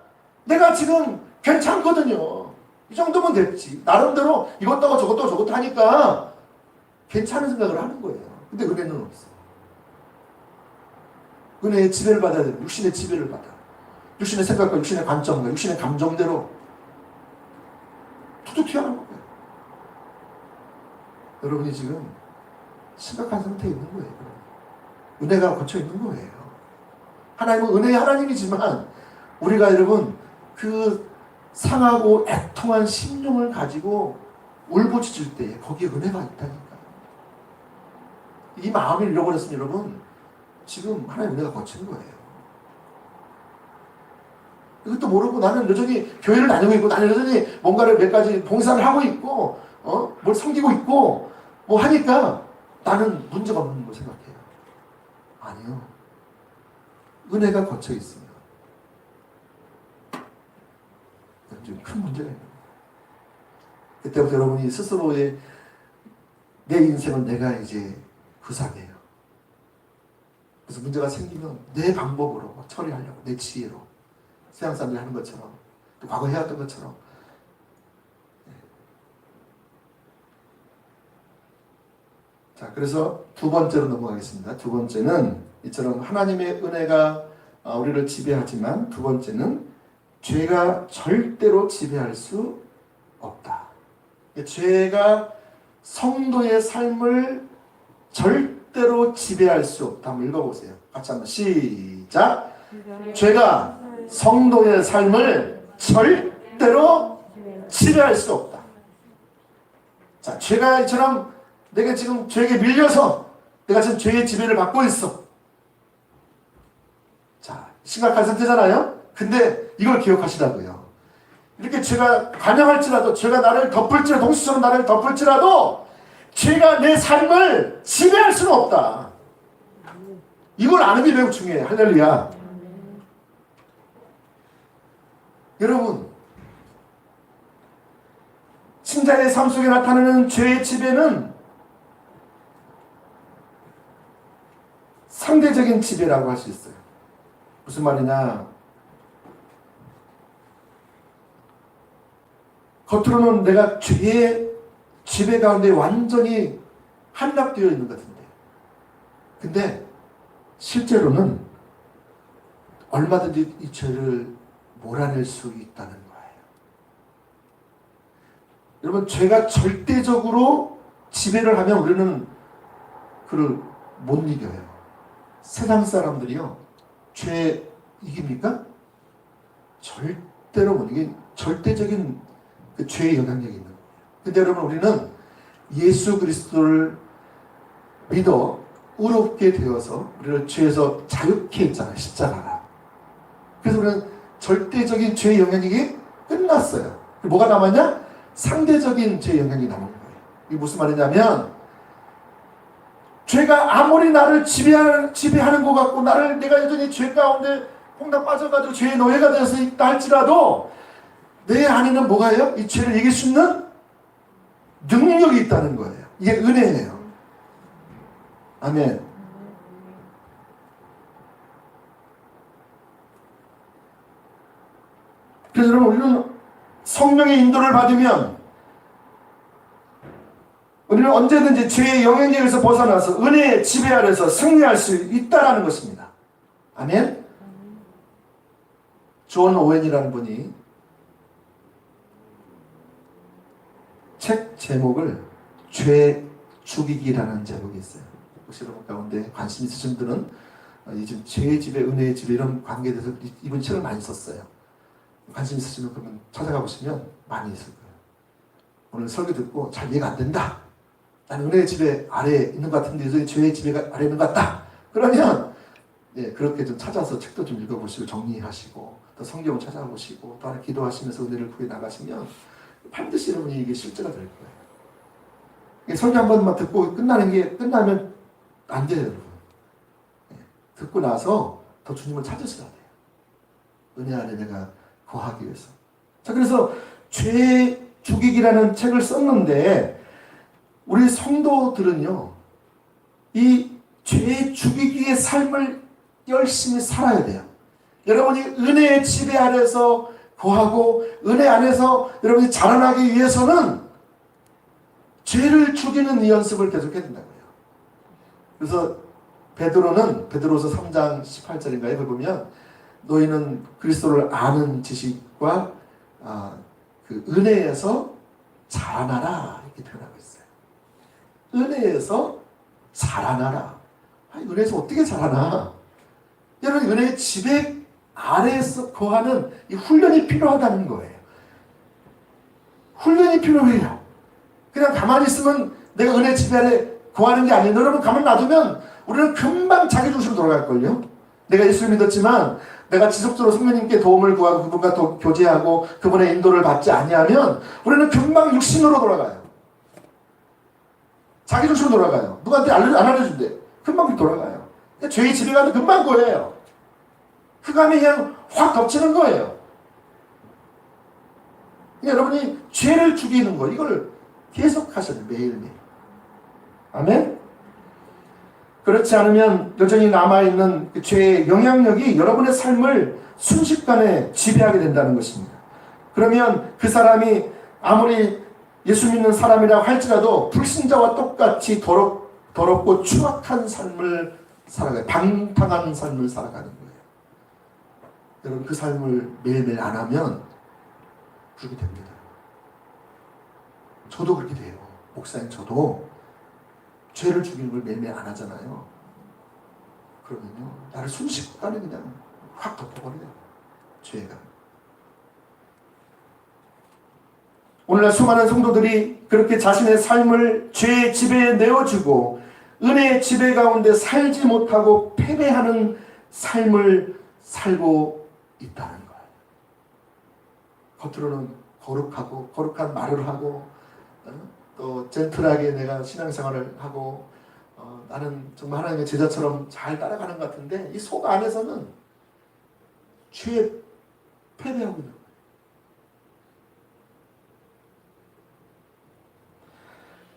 내가 지금 괜찮거든요. 이 정도면 됐지. 나름대로 이것도 하고 저것도 하니까 괜찮은 생각을 하는 거예요. 근데 은혜는 없어. 은혜의 지배를 받아야 돼요. 육신의 지배를 받아. 육신의 생각과 육신의 관점과 육신의 감정대로 툭툭 튀어나오는 거예요. 여러분이 지금 심각한 상태에 있는 거예요. 은혜가 거쳐 있는 거예요. 하나님은 은혜의 하나님이지만 우리가 여러분 그 상하고 애통한 심령을 가지고 울부짖을 때 거기에 은혜가 있다니까요. 이 마음을 잃어버렸으면 여러분 지금 하나님의 은혜가 거친 거예요. 이것도 모르고 나는 여전히 교회를 다니고 있고 나는 여전히 뭔가를 몇 가지 봉사를 하고 있고 뭘 섬기고 있고 뭐 하니까 나는 문제가 없는 거 생각해요. 아니요. 은혜가 거쳐 있으면 좀 큰 문제가 있는 거예요. 그때부터 여러분이 스스로의 내 인생을 내가 이제 구상해요. 그래서 문제가 생기면 내 방법으로 처리하려고 내 지혜로 세상 사람들이 하는 것처럼 또 과거에 해왔던 것처럼 자, 그래서 두 번째로 넘어가겠습니다. 두 번째는 이처럼 하나님의 은혜가 우리를 지배하지만 두 번째는 죄가 절대로 지배할 수 없다. 죄가 성도의 삶을 절대로 지배할 수 없다. 한번 읽어보세요. 같이 한번 시작. 죄가 성도의 삶을 절대로 지배할 수 없다. 자, 죄가 이처럼 내가 지금 죄에게 밀려서 내가 지금 죄의 지배를 받고 있어. 자, 심각한 상태잖아요. 근데 이걸 기억하시라고요. 이렇게 죄가 관영할지라도, 죄가 나를 덮을지라도, 동수처럼 나를 덮을지라도 죄가 내 삶을 지배할 수는 없다. 이걸 아는 게 매우 중요해요. 할렐루야. 여러분, 신자의 삶 속에 나타나는 죄의 지배는 상대적인 지배라고 할 수 있어요. 무슨 말이냐? 겉으로는 내가 죄의 지배 가운데 완전히 함락되어 있는 것 같은데, 근데 실제로는 얼마든지 이 죄를 몰아낼 수 있다는 거예요. 여러분, 죄가 절대적으로 지배를 하면 우리는 그를 못 이겨요. 세상 사람들이요, 죄 이깁니까? 절대로 못 이겨. 절대적인 그 죄의 영향력이 있는 거예요. 근데 여러분, 우리는 예수 그리스도를 믿어 의롭게 되어서 우리를 죄에서 자유케 했잖아요. 십자가가. 그래서 우리는 절대적인 죄의 영향력이 끝났어요. 뭐가 남았냐? 상대적인 죄의 영향이 남은 거예요. 이게 무슨 말이냐면, 죄가 아무리 나를 지배하는 것 같고, 내가 여전히 죄 가운데 홍당 빠져가지고 죄의 노예가 되어서 있다 할지라도, 내 안에는 뭐가요? 이 죄를 이길 수 있는 능력이 있다는 거예요. 이게 은혜예요. 아멘. 그래서 여러분, 우리는 성령의 인도를 받으면 우리는 언제든지 죄의 영향력에서 벗어나서 은혜의 지배 아래서 승리할 수 있다는 것입니다. 아멘. 존 오웬이라는 분이 책 제목을 죄 죽이기라는 제목이 있어요. 혹시 여러분 가운데 관심 있으신 분들은 요즘 죄의 지배, 은혜의 지배 이런 관계에 대해서 이분 책을 많이 썼어요. 관심 있으시면 그러면 찾아가 보시면 많이 있을 거예요. 오늘 설교 듣고 잘 이해가 안 된다. 나는 은혜의 지배 아래에 있는 것 같은데 요즘 죄의 지배가 아래에 있는 것 같다. 그러면 그렇게 좀 찾아서 책도 좀 읽어보시고 정리하시고 또 성경을 찾아보시고 또 하나 기도하시면서 은혜를 구해 나가시면 반드시 여러분이 이게 실제가 될 거예요. 설교 한 번만 듣고 끝나면 안 돼요, 여러분. 듣고 나서 더 주님을 찾으셔야 돼요. 은혜 안에 내가 거하기 위해서. 자, 그래서 죄 죽이기라는 책을 썼는데, 우리 성도들은요, 이 죄 죽이기의 삶을 열심히 살아야 돼요. 여러분이 은혜의 지배 아래서 거하고 은혜 안에서 여러분이 자라나기 위해서는 죄를 죽이는 이 연습을 계속해야 된다고요. 그래서 베드로서 3장 18절인가요? 보면 너희는 그리스도를 아는 지식과 그 은혜에서 자라나라 이렇게 표현하고 있어요. 은혜에서 자라나라. 은혜에서 어떻게 자라나? 여러분, 은혜의 지배 아래에서 거하는 이 훈련이 필요하다는 거예요. 훈련이 필요해요. 그냥 가만히 있으면 내가 은혜 지배 아래 거하는 게 아니에요. 여러분, 가만히 놔두면 우리는 금방 자기 중심으로 돌아갈걸요. 내가 예수를 믿었지만 내가 지속적으로 성령님께 도움을 구하고 그분과 교제하고 그분의 인도를 받지 아니하면 우리는 금방 육신으로 돌아가요. 자기 중심으로 돌아가요. 누구한테 안 알려준대. 금방 돌아가요. 죄의 지배가 금방 거예요. 흑암이 그냥 확 덮치는 거예요. 여러분이 죄를 죽이는 거, 이걸 계속 하셔야 돼요. 매일매일. 아멘? 그렇지 않으면 여전히 남아있는 그 죄의 영향력이 여러분의 삶을 순식간에 지배하게 된다는 것입니다. 그러면 그 사람이 아무리 예수 믿는 사람이라고 할지라도 불신자와 똑같이 더럽고 추악한 삶을 살아가요. 방탕한 삶을 살아가는 거예요. 여러분, 그 삶을 매일매일 안 하면 그렇게 됩니다. 저도 그렇게 돼요. 목사님, 저도 죄를 죽이는 걸 매일매일 안 하잖아요. 그러면요, 나를 순식간에 그냥 확 덮어버려요. 죄가. 오늘날 수많은 성도들이 그렇게 자신의 삶을 죄의 지배에 내어주고 은혜의 지배 가운데 살지 못하고 패배하는 삶을 살고 있다는 거예요. 겉으로는 거룩하고 거룩한 말을 하고 또 젠틀하게 내가 신앙생활을 하고 나는 정말 하나님의 제자처럼 잘 따라가는 것 같은데 이 속 안에서는 죄에 패배하고 있는 거예요.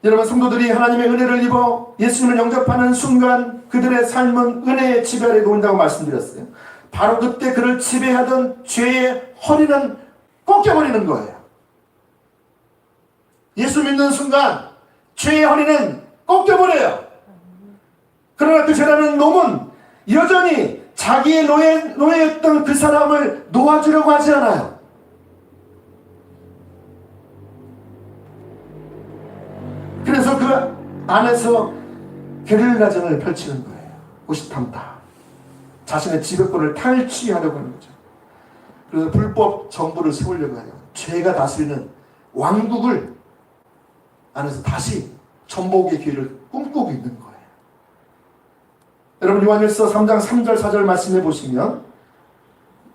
여러분 성도들이 하나님의 은혜를 입어 예수님을 영접하는 순간 그들의 삶은 은혜의 지배 아래 놓인다고 말씀드렸어요. 바로 그때 그를 지배하던 죄의 허리는 꺾여버리는 거예요. 예수 믿는 순간 죄의 허리는 꺾여버려요. 그러나 그 죄라는 놈은 여전히 자기의 노예였던 그 사람을 놓아주려고 하지 않아요. 그래서 그 안에서 게릴라전을 펼치는 거예요. 호시탐탐. 자신의 지배권을 탈취하려고 하는 거죠. 그래서 불법 정부를 세우려고 해요. 죄가 다스리는 왕국을 안에서 다시 전복의 기회를 꿈꾸고 있는 거예요. 여러분 요한일서 3장 3절 4절 말씀해 보시면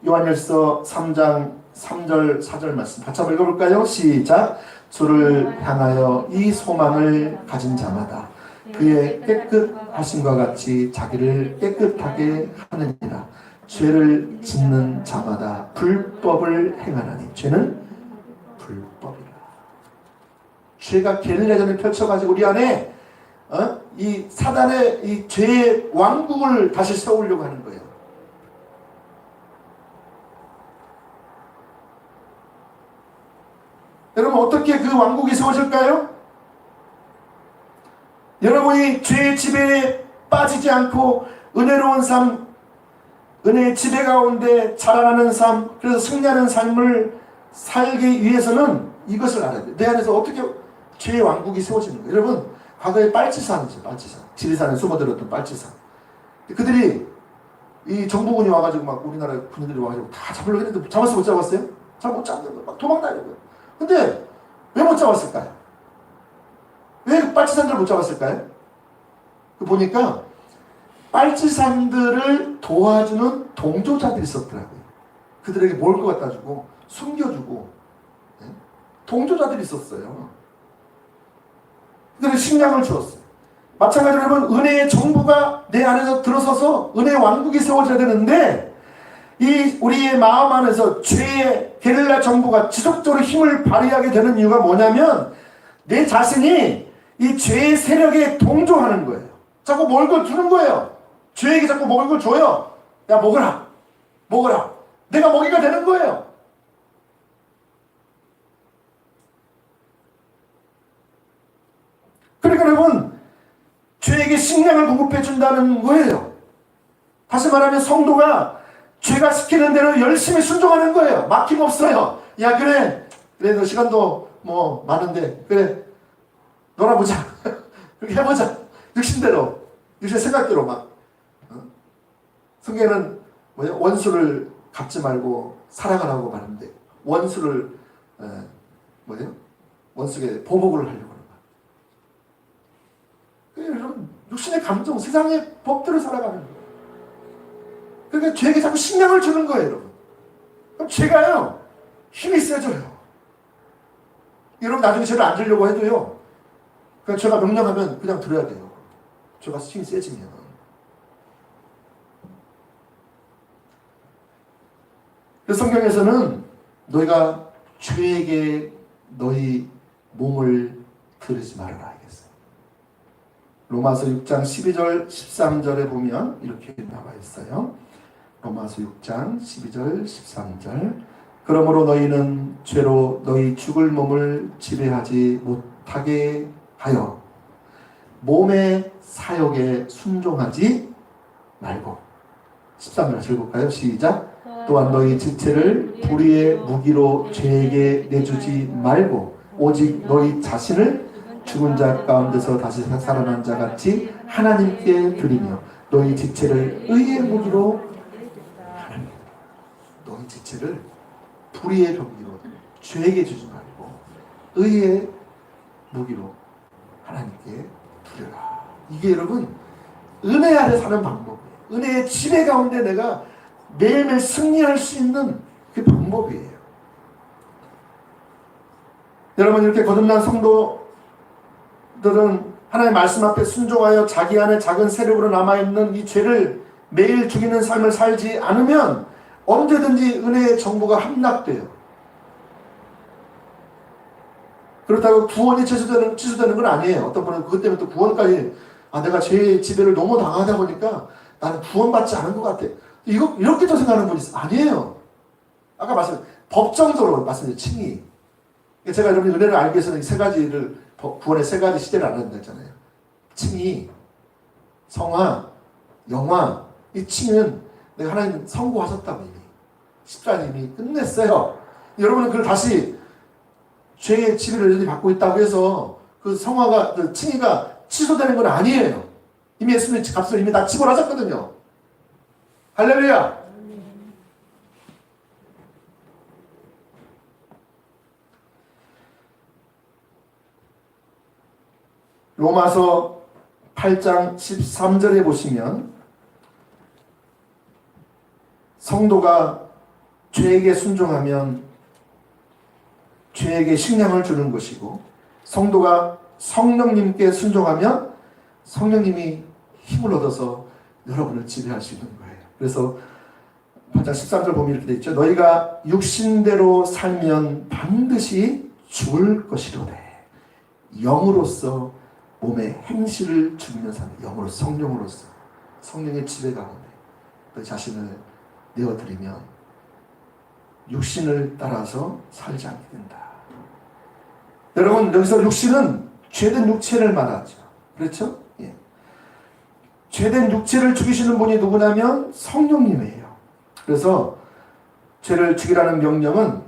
요한일서 3장 3절 4절 말씀 같이 한번 읽어볼까요? 시작. 주를 향하여 이 소망을 가진 자마다 그의 깨끗하심과 같이 자기를 깨끗하게 하느니라. 죄를 짓는 자마다 불법을 행하나니 죄는 불법이라. 죄가 게릴라전을 펼쳐가지고 우리 안에 이 사단의 이 죄의 왕국을 다시 세우려고 하는 거예요. 여러분 어떻게 그 왕국이 세워질까요? 여러분이 죄의 지배에 빠지지 않고 은혜로운 삶, 은혜의 지배 가운데 자라나는 삶, 그래서 승리하는 삶을 살기 위해서는 이것을 알아야 돼요. 내 안에서 어떻게 죄의 왕국이 세워지는 거예요. 여러분 과거에 빨치산이죠. 빨치산. 지리산에 숨어들었던 빨치산. 그들이 이 정부군이 와가지고 막 우리나라 군인들이 와가지고 다 잡으려고 했는데 잡았어요? 못 잡았어요? 잘 못 잡는 거예요. 막 도망다니고요. 근데 왜 못 잡았을까요? 왜 그 빨치산들을 못 잡았을까요? 보니까 빨치산들을 도와주는 동조자들이 있었더라고요. 그들에게 먹을 것 갖다 주고 숨겨주고 동조자들이 있었어요. 그들은 식량을 주었어요. 마찬가지로 여러분 은혜의 정부가 내 안에서 들어서서 은혜의 왕국이 세워져야 되는데 이 우리의 마음 안에서 죄의 게릴라 정부가 지속적으로 힘을 발휘하게 되는 이유가 뭐냐면 내 자신이 이 죄의 세력에 동조하는 거예요. 자꾸 먹을 걸 주는 거예요. 죄에게 자꾸 먹을 걸 줘요. 야 먹어라. 먹어라. 내가 먹이가 되는 거예요. 그러니까 여러분 죄에게 식량을 공급해 준다는 거예요. 다시 말하면 성도가 죄가 시키는 대로 열심히 순종하는 거예요. 막힘없어요. 야 그래 너 시간도 뭐 많은데 그래 놀아보자. 그렇게 해보자. 육신대로 육신의 생각대로 막 성경에는 뭐냐 원수를 갚지 말고 사랑하라고 말하는데 원수를 뭐냐 원수에게 보복을 하려고 하는 거예요. 여러분 육신의 감정 세상의 법대로 살아가는 거예요. 그러니까 죄에게 자꾸 식량을 주는 거예요, 여러분. 그럼 죄가요, 힘이 세져요. 여러분, 나중에 죄를 안 지려고 해도요, 그냥 죄가 명령하면 그냥 들어야 돼요. 죄가 힘이 세지면. 그래서 성경에서는 너희가 죄에게 너희 몸을 드리지 말아라 하겠어요. 로마서 6장 12절, 13절에 보면 이렇게 나와 있어요. 로마서 6장 12절 13절 그러므로 너희는 죄로 너희 죽을 몸을 지배하지 못하게 하여 몸의 사욕에 순종하지 말고 13절 읽을까요? 시작. 또한 너희 지체를 불의의 무기로 죄에게 내주지 말고 오직 너희 자신을 죽은 자 가운데서 다시 살아난 자 같이 하나님께 드리며 너희 지체를 의의 무기로 너희 이 지체를 불의의 병기로 죄에게 주지 말고 의의 무기로 하나님께 드려라. 이게 여러분 은혜 아래 사는 방법이에요. 은혜의 지배 가운데 내가 매일매일 승리할 수 있는 그 방법이에요. 여러분, 이렇게 거듭난 성도들은 하나님의 말씀 앞에 순종하여 자기 안에 작은 세력으로 남아있는 이 죄를 매일 죽이는 삶을 살지 않으면 언제든지 은혜의 정보가 함락돼요. 그렇다고 구원이 취소되는 건 아니에요. 어떤 분은 그것 때문에 또 구원까지 내가 죄의 지배를 너무 당하다 보니까 나는 구원받지 않은 것 같아. 이렇게도 생각하는 분이 있어요. 아니에요. 아까 법정적으로 말씀드린 칭의. 제가 여러분 은혜를 알기 위해서는 세 가지를 구원의 세 가지 시대를 알아야 되잖아요. 칭의, 성화, 영화. 이 칭의는 내가 하나님 선고하셨다고 이미 십자가 이미 끝냈어요. 여러분은 그걸 다시 죄의 지배를 여전히 받고 있다고 해서 그 성화가 그 칭의가 취소되는 건 아니에요. 이미 예수님의 값을 이미 다 지불하셨거든요. 할렐루야. 로마서 8장 13절에 보시면 성도가 죄에게 순종하면 죄에게 식량을 주는 것이고 성도가 성령님께 순종하면 성령님이 힘을 얻어서 여러분을 지배할 수 있는 거예요. 그래서 8장 13절 보면 이렇게 되어 있죠. 너희가 육신대로 살면 반드시 죽을 것이로되 영으로서 몸의 행실을 죽이면 사는 영으로서 성령으로서 성령의 지배 가운데 너 자신을 내어드리면 육신을 따라서 살지 않게 된다. 여러분 여기서 육신은 죄된 육체를 말하죠. 그렇죠? 예. 죄된 육체를 죽이시는 분이 누구냐면 성령님이에요. 그래서 죄를 죽이라는 명령은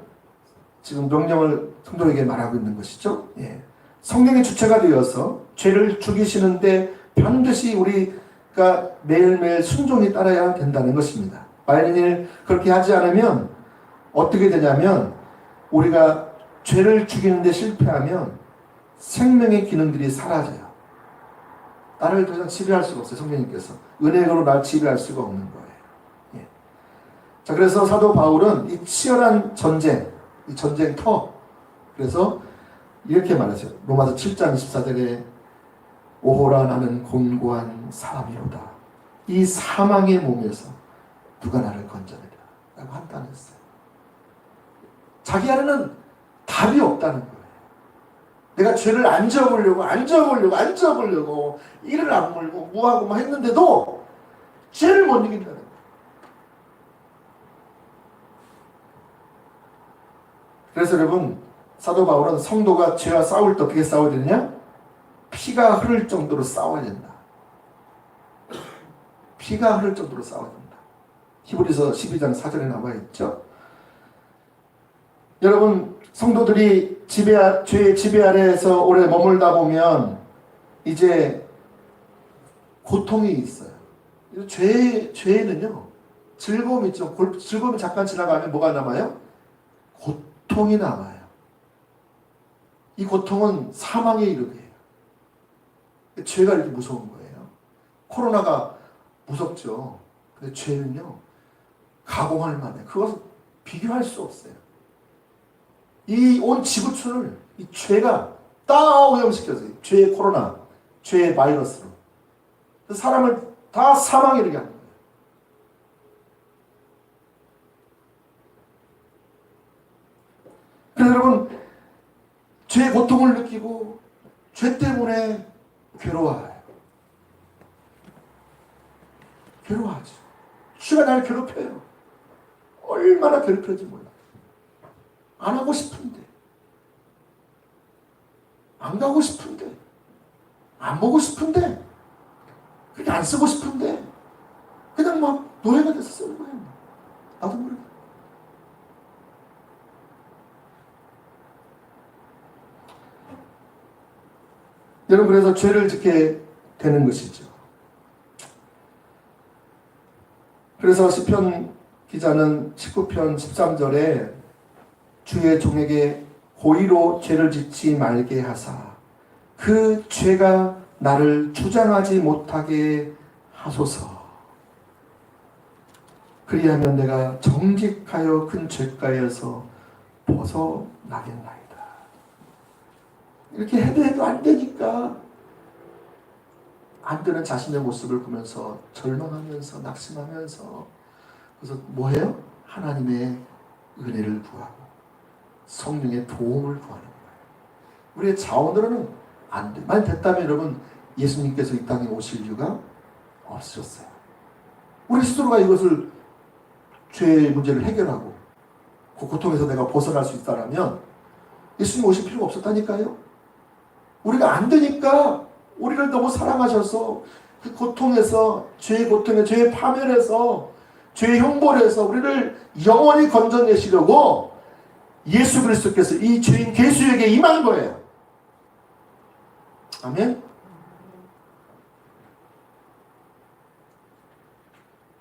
지금 명령을 성도에게 말하고 있는 것이죠. 예. 성령의 주체가 되어서 죄를 죽이시는데 반드시 우리가 매일매일 순종이 따라야 된다는 것입니다. 만일 그렇게 하지 않으면 어떻게 되냐면 우리가 죄를 죽이는데 실패하면 생명의 기능들이 사라져요. 나를 더 이상 지배할 수가 없어요. 성령님께서 은혜로 날 지배할 수가 없는 거예요. 예. 자, 그래서 사도 바울은 이 치열한 전쟁, 이 전쟁터, 그래서 이렇게 말하죠. 로마서 7장 24절에 오호라 나는 곤고한 사람이로다. 이 사망의 몸에서 누가 나를 건져내라 라고 한탄했어요. 자기 안에는 답이 없다는 거예요. 내가 죄를 안 지어보려고 이를 악물고 무하고 막 했는데도 죄를 못 이긴다는 거예요. 그래서 여러분 사도 바울은 성도가 죄와 싸울 때 어떻게 싸워야 되느냐? 피가 흐를 정도로 싸워야 된다. 피가 흐를 정도로 싸워야 된다. 히브리서 12장 4절에 나와 있죠. 여러분 성도들이 죄의 지배 아래에서 오래 머물다 보면 이제 고통이 있어요. 죄에는요 즐거움이 있죠. 즐거움이 잠깐 지나가면 뭐가 남아요? 고통이 남아요. 이 고통은 사망에 이르게 해요. 죄가 이렇게 무서운 거예요. 코로나가 무섭죠. 근데 죄는요 가공할 만해. 그것은 비교할 수 없어요. 이 온 지구촌을 이 죄가 다 오염시켰어요. 죄의 코로나, 죄의 바이러스로. 사람을 다 사망에 이르게 하는 거예요. 그래서 여러분 죄의 고통을 느끼고 죄 때문에 괴로워해요. 괴로워하죠. 죄가 날 괴롭혀요. 얼마나 괴롭혀질지 몰라요. 안 하고 싶은데, 안 가고 싶은데, 안 보고 싶은데, 그렇게 안 쓰고 싶은데, 그냥 막 노래가 돼서 쓰는 거예요. 나도 모르게. 여러분 그래서 죄를 짓게 되는 것이죠. 그래서 시편 기자는 19편 13절에 주의 종에게 고의로 죄를 짓지 말게 하사 그 죄가 나를 주장하지 못하게 하소서. 그리하면 내가 정직하여 큰 죄가에서 벗어나겠나이다. 이렇게 해도 안 되니까 안 되는 자신의 모습을 보면서 절망하면서 낙심하면서 그래서 뭐해요? 하나님의 은혜를 구하고 성령의 도움을 구하는 거예요. 우리의 자원으로는 안 돼. 만약 됐다면 여러분 예수님께서 이 땅에 오실 이유가 없으셨어요. 우리 스스로가 이것을 죄의 문제를 해결하고 그 고통에서 내가 벗어날 수 있다면 예수님 오실 필요가 없었다니까요. 우리가 안 되니까 우리를 너무 사랑하셔서 그 고통에서 죄의 고통에 죄의 파멸에서 죄의 형벌에서 우리를 영원히 건져내시려고 예수 그리스도께서 이 죄인 괴수에게 임한 거예요. 아멘.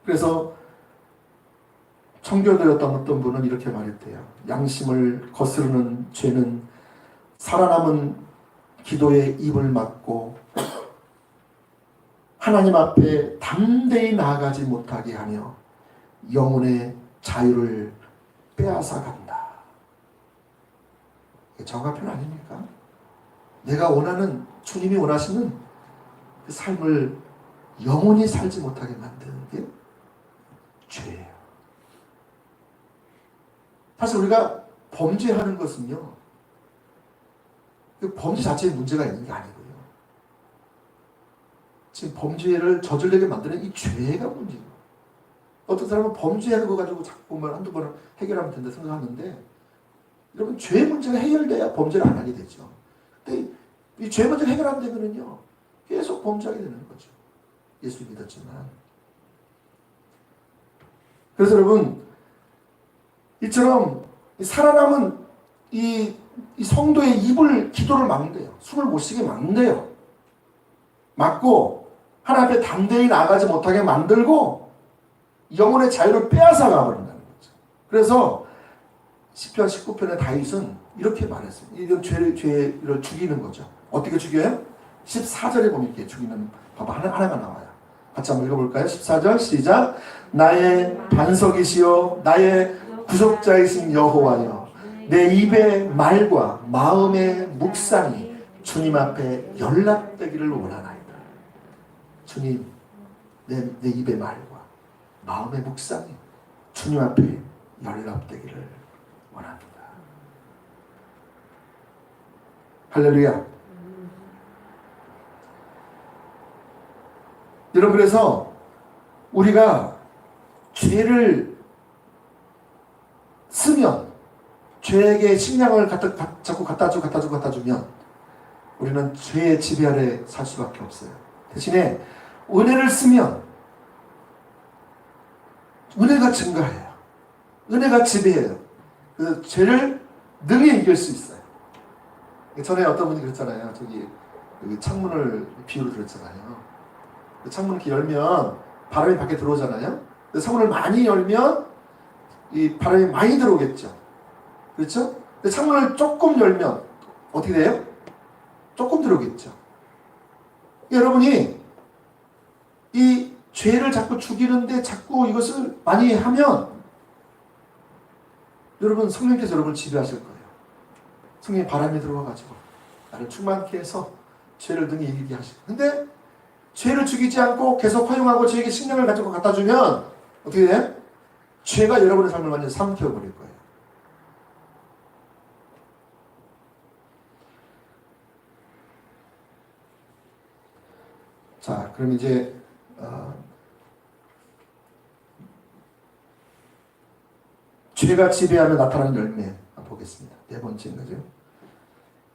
그래서 청교도였던 어떤 분은 이렇게 말했대요. 양심을 거스르는 죄는 살아남은 기도의 입을 막고 하나님 앞에 담대히 나아가지 못하게 하며 영혼의 자유를 빼앗아 간다. 이게 정확한 아닙니까? 내가 원하는 주님이 원하시는 그 삶을 영원히 살지 못하게 만드는 게 죄예요. 사실 우리가 범죄하는 것은요, 그 범죄 자체에 문제가 있는 게 아니고요. 지금 범죄를 저지르게 만드는 이 죄가 문제예요. 어떤 사람은 범죄하는 거 가지고 자꾸 한두 번 해결하면 된다 생각하는데, 여러분, 죄 문제가 해결돼야 범죄를 안 하게 되죠. 근데 이 죄 문제가 해결 안 되면은요, 계속 범죄하게 되는 거죠. 예수 믿었지만. 그래서 여러분, 이처럼 살아남은 이 성도의 입을, 기도를 막는데요. 숨을 못 쉬게 막는데요. 막고 하나님 앞에 담대히 나아가지 못하게 만들고 영혼의 자유를 빼앗아 가버린다는 거죠. 그래서 시편 19편의 다윗은 이렇게 말했어요. 이건 죄를 죽이는 거죠. 어떻게 죽여요? 14절에 보면 이렇게 죽이는 법 하나가 나와요. 같이 한번 읽어볼까요? 14절 시작. 나의 반석이시여 나의 구속자이신 여호와여 내 입의 말과 마음의 묵상이 주님 앞에 연락되기를 원하나이다. 주님, 내 입의 말과 마음의 묵상이 주님 앞에 연락되기를 원합니다. 할렐루야. 여러분, 그래서 우리가 죄를 쓰면, 죄에게 식량을 자꾸 갖다 주면 우리는 죄의 지배 아래 살 수밖에 없어요. 대신에 은혜를 쓰면 은혜가 증가해요. 은혜가 지배해요. 그래서 죄를 능히 이길 수 있어요. 전에 어떤 분이 그랬잖아요. 여기 창문을 비유로 들었잖아요. 창문을 이렇게 열면 바람이 밖에 들어오잖아요. 창문을 많이 열면 이 바람이 많이 들어오겠죠. 그렇죠? 근데 창문을 조금 열면 어떻게 돼요? 조금 들어오겠죠. 여러분이 이 죄를 자꾸 죽이는데 자꾸 이것을 많이 하면 여러분 성령께서 여러분을 지배하실 거예요. 성령의 바람이 들어와가지고 나를 충만케 해서 죄를 등에 이기게 하시고, 근데 죄를 죽이지 않고 계속 허용하고 죄에게 식량을 가지고 갖다 주면 어떻게 돼요? 죄가 여러분의 삶을 완전히 삼켜버릴 거예요. 자, 그럼 이제 죄가 지배하면 나타나는 열매 보겠습니다. 네 번째인 거죠.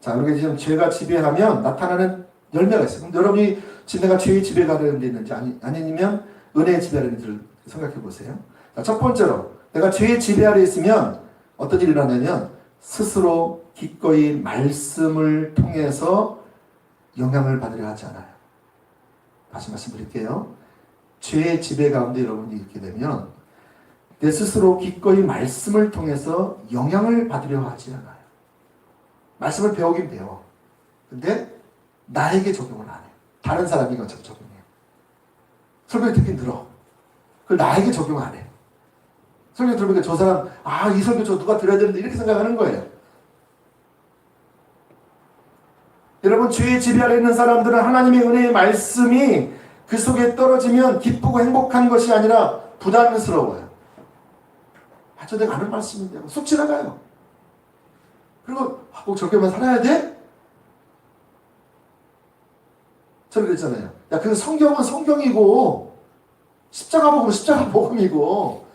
자, 그렇게 지금 죄가 지배하면 나타나는 열매가 있어요. 그럼 여러분이 지금 내가 죄의 지배가 되는 데 있는지 아니면 은혜의 지배가 되는지를 생각해 보세요. 자, 첫 번째로 내가 죄의 지배 아래 있으면 어떤 일이 일어나냐면 스스로 기꺼이 말씀을 통해서 영향을 받으려 하지 않아요. 다시 말씀드릴게요. 죄의 지배 가운데 여러분이 있게 되면 내 스스로 기꺼이 말씀을 통해서 영향을 받으려 하지 않아요. 말씀을 배우긴 배워. 근데 나에게 적용을 안 해요. 다른 사람이 이거 적용해요. 설교 듣긴 들어. 그걸 나에게 적용 안 해. 설교 들으니까 저 사람, 이 설교 저 누가 들어야 되는데 이렇게 생각하는 거예요. 여러분, 죄의 지배 아래 있는 사람들은 하나님의 은혜의 말씀이 그 속에 떨어지면 기쁘고 행복한 것이 아니라 부담스러워요. 저 내가 아는 말씀인데 쑥 지나가요. 그리고 꼭 저렇게만 살아야 돼? 저는 그랬잖아요. 야, 그 성경은 성경이고 십자가 복음은 십자가 복음이고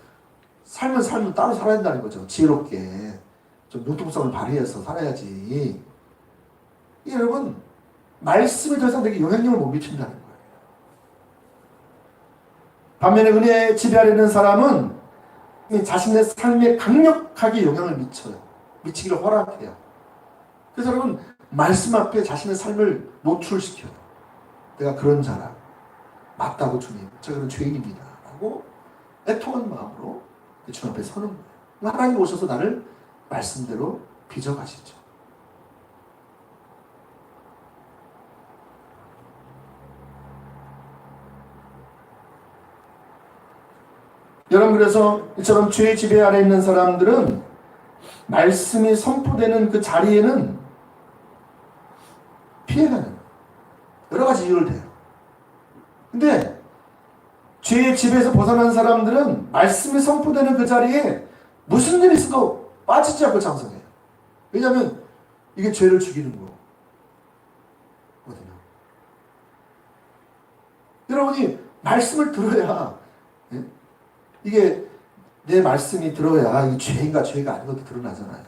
삶은 삶은 따로 살아야 된다는 거죠. 지혜롭게 좀 융통성을 발휘해서 살아야지. 여러분, 말씀이 더 이상 내게 영향력을 못 미친다는 거예요. 반면에 은혜의 지배 아래 있는 사람은 자신의 삶에 강력하게 영향을 미쳐요. 미치기를 허락해요. 그래서 여러분, 말씀 앞에 자신의 삶을 노출시켜요. 내가 그런 자라. 맞다고 주님. 제가 그런 죄인입니다. 라고 애통한 마음으로 주님 앞에 서는 거예요. 하나님 오셔서 나를 말씀대로 빚어가시죠. 여러분, 그래서 이처럼 죄의 지배 아래 있는 사람들은 말씀이 선포되는 그 자리에는 피해가는 여러 가지 이유를 대요. 근데 죄의 지배에서 벗어난 사람들은 말씀이 선포되는 그 자리에 무슨 일이 있어도 빠지지 않고 장성해요. 왜냐하면 이게 죄를 죽이는 거거든요. 여러분이 말씀을 들어야, 이게 내 말씀이 들어야 이 죄인가 죄가 아닌 것도 드러나잖아요.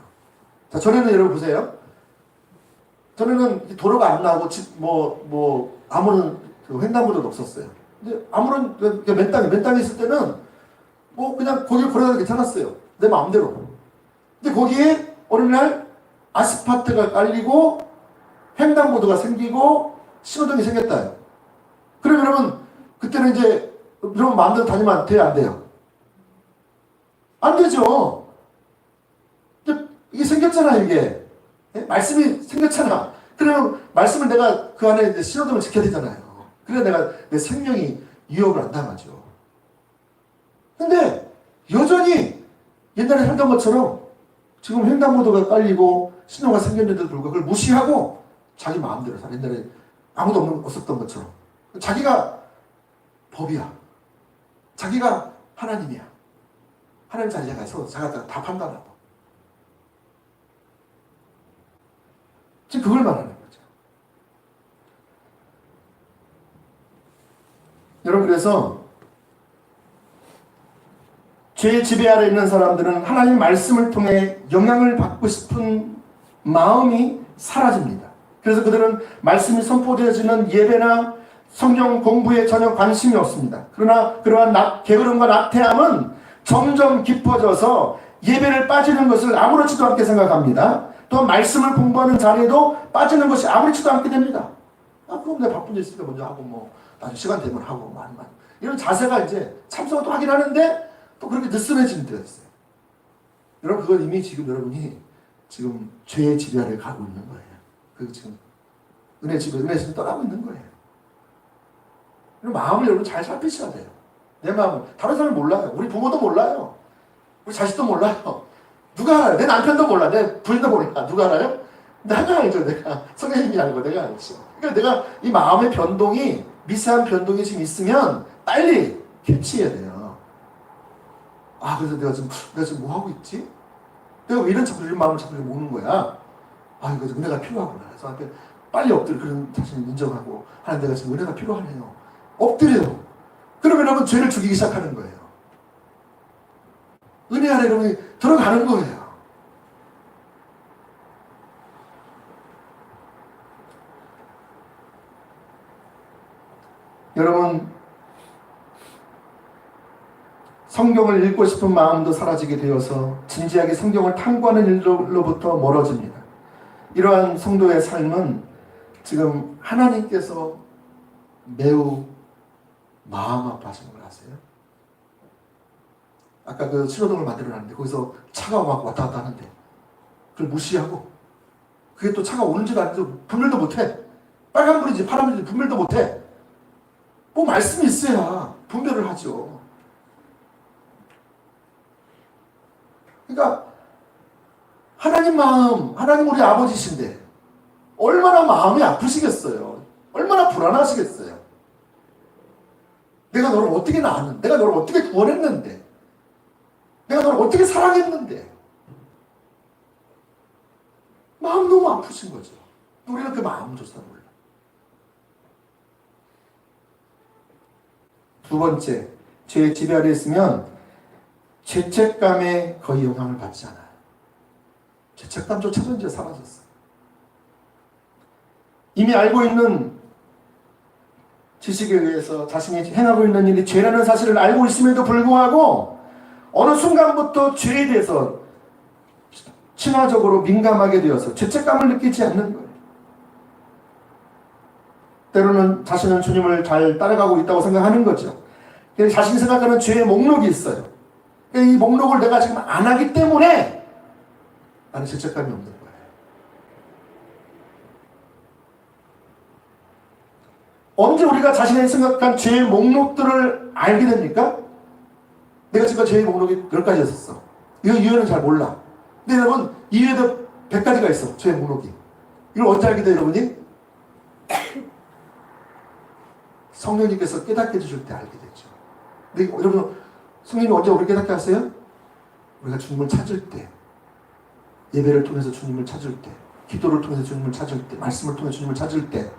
자, 전에는 여러분 보세요. 전에는 도로가 안 나오고 아무런 횡단보도도 없었어요. 근데 아무런 맨 땅에 있을 때는 그냥 거기 걸어다도 괜찮았어요. 내 마음대로. 근데 거기에 어느 날 아스팔트가 깔리고 횡단보도가 생기고 신호등이 생겼다요. 그럼 여러분, 그때는 이제 여러분 마음대로 다니면 돼요, 안 돼요? 안 되죠. 근데 이게 생겼잖아, 이게. 말씀이 생겼잖아. 그러면 말씀을 내가 그 안에 이제 신호등을 지켜야 되잖아요. 그래야 내가 내 생명이 위협을 안 당하죠. 근데 여전히 옛날에 살던 것처럼 지금 횡단보도가 깔리고 신호가 생겼는데도 불구하고 그걸 무시하고 자기 마음대로 살아. 옛날에 아무도 없었던 것처럼. 자기가 법이야. 자기가 하나님이야. 하나님 자리에 가서 자기가 다 판단하고. 지금 그걸 말하는 거죠. 여러분, 그래서 죄의 지배 아래 있는 사람들은 하나님 말씀을 통해 영향을 받고 싶은 마음이 사라집니다. 그래서 그들은 말씀이 선포되어지는 예배나 성경 공부에 전혀 관심이 없습니다. 그러나 그러한 게으름과 나태함은 점점 깊어져서 예배를 빠지는 것을 아무렇지도 않게 생각합니다. 또 말씀을 공부하는 자리에도 빠지는 것이 아무렇지도 않게 됩니다. 그럼 내가 바쁜 일 있으니까 먼저 하고 나중에 시간 되면 하고 이런 자세가 이제 참석도 하긴 하는데 또 그렇게 느슨해지는 때가 있어요. 여러분, 그건 이미 지금 여러분이 지금 죄의 지배 아래 가고 있는 거예요. 그 지금 은혜의 집을 떠나고 있는 거예요. 마음을 여러분 잘 살피셔야 돼요. 내 마음을. 다른 사람은 몰라요. 우리 부모도 몰라요. 우리 자식도 몰라요. 누가 알아요? 내 남편도 몰라. 내 부인도 몰라. 누가 알아요? 내가 알죠. 내가. 성령님이 알고 내가 알죠. 그러니까 내가 이 마음의 변동이, 미세한 변동이 지금 있으면 빨리 캐치해야 돼요. 그래서 내가 지금 뭐 하고 있지? 내가 왜 이런 마음을 자꾸 먹는 거야? 이거 은혜가 필요하구나. 그래서 빨리 엎드려 그런 자신을 인정하고, 하나님, 내가 지금 은혜가 필요하네요. 엎드려요. 그러면 여러분 죄를 죽이기 시작하는 거예요. 은혜 안에 여러분이 들어가는 거예요. 여러분, 성경을 읽고 싶은 마음도 사라지게 되어서 진지하게 성경을 탐구하는 일로부터 멀어집니다. 이러한 성도의 삶은 지금 하나님께서 매우 마음 아파하시는 걸 아세요? 아까 그 신호등을 만들어놨는데 거기서 차가 막 왔다 갔다 하는데 그걸 무시하고 그게 또 차가 오는지도 아닌지도 분별도 못해. 빨간불인지 파란불인지 분별도 못해. 뭐 말씀이 있어야 분별을 하죠. 그러니까 하나님 마음, 하나님 우리 아버지신데 얼마나 마음이 아프시겠어요. 얼마나 불안하시겠어요. 내가 너를 어떻게 낳았는데, 내가 너를 어떻게 구원했는데, 내가 너를 어떻게 사랑했는데 마음 너무 아프신 거죠. 우리는 그 마음조차 몰라. 두 번째, 죄의 지배 아래 있으면 죄책감에 거의 영향을 받지 않아요. 죄책감조차도 이제 사라졌어요. 이미 알고 있는 지식에 의해서 자신이 행하고 있는 일이 죄라는 사실을 알고 있음에도 불구하고 어느 순간부터 죄에 대해서 친화적으로 민감하게 되어서 죄책감을 느끼지 않는 거예요. 때로는 자신은 주님을 잘 따라가고 있다고 생각하는 거죠. 자신이 생각하는 죄의 목록이 있어요. 이 목록을 내가 지금 안 하기 때문에 나는 죄책감이 없는 거예요. 언제 우리가 자신이 생각한 죄의 목록들을 알게 됩니까? 내가 지금 죄의 목록이 10가지였었어. 이유는 잘 몰라. 근데 여러분, 이유에도 100가지가 있어. 죄의 목록이. 이걸 언제 알게 돼요, 여러분이? 성령님께서 깨닫게 해주실 때 알게 되죠. 근데 여러분, 성령님이 언제 우리 깨닫게 하세요? 우리가 주님을 찾을 때, 예배를 통해서 주님을 찾을 때, 기도를 통해서 주님을 찾을 때, 말씀을 통해서 주님을 찾을 때,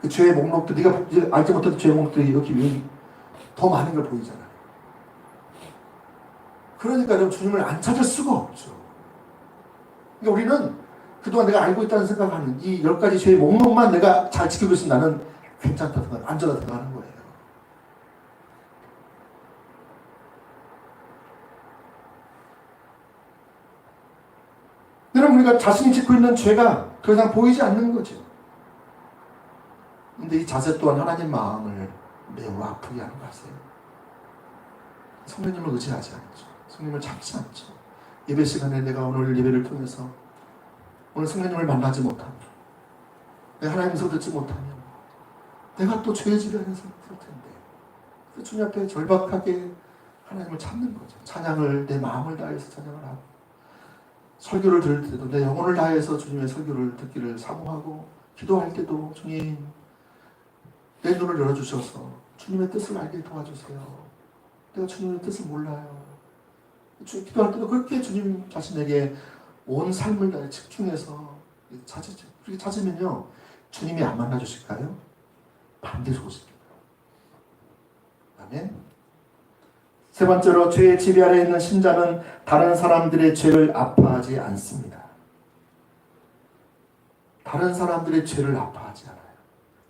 그 죄의 목록도 네가 알지 못한 죄의 목록들이 여기 더 많은 걸 보이잖아요. 그러니까 여러분 주님을 안 찾을 수가 없죠. 그러니까 우리는 그동안 내가 알고 있다는 생각하는 이 10가지 죄의 목록만 내가 잘 지키고 있으면 나는 괜찮다 생각, 안전하다 생각하는 거예요. 여러분 우리가 자신이 짓고 있는 죄가 더 이상 보이지 않는 거죠. 근데 이 자세 또한 하나님 마음을 매우 아프게 하는 거 아세요? 성령님을 의지하지 않죠. 성령님을 찾지 않죠. 예배 시간에 내가 오늘 예배를 통해서 오늘 성령님을 만나지 못하면, 내가 하나님 소리 듣지 못하면 내가 또 죄의 지배하는 살 텐데, 그 주님 앞에 절박하게 하나님을 찾는 거죠. 찬양을 내 마음을 다해서 찬양을 하고, 설교를 들을 때도 내 영혼을 다해서 주님의 설교를 듣기를 사모하고, 기도할 때도 주님 내 눈을 열어주셔서 주님의 뜻을 알게 도와주세요. 내가 주님의 뜻을 몰라요. 기도할 때도 그렇게 주님 자신에게 온 삶을 다해 집중해서 찾으죠. 그렇게 찾으면요, 주님이 안 만나주실까요? 반드시 오십니다. 아멘. 세 번째로, 죄의 지배 아래 있는 신자는 다른 사람들의 죄를 아파하지 않습니다. 다른 사람들의 죄를 아파하지 않아요.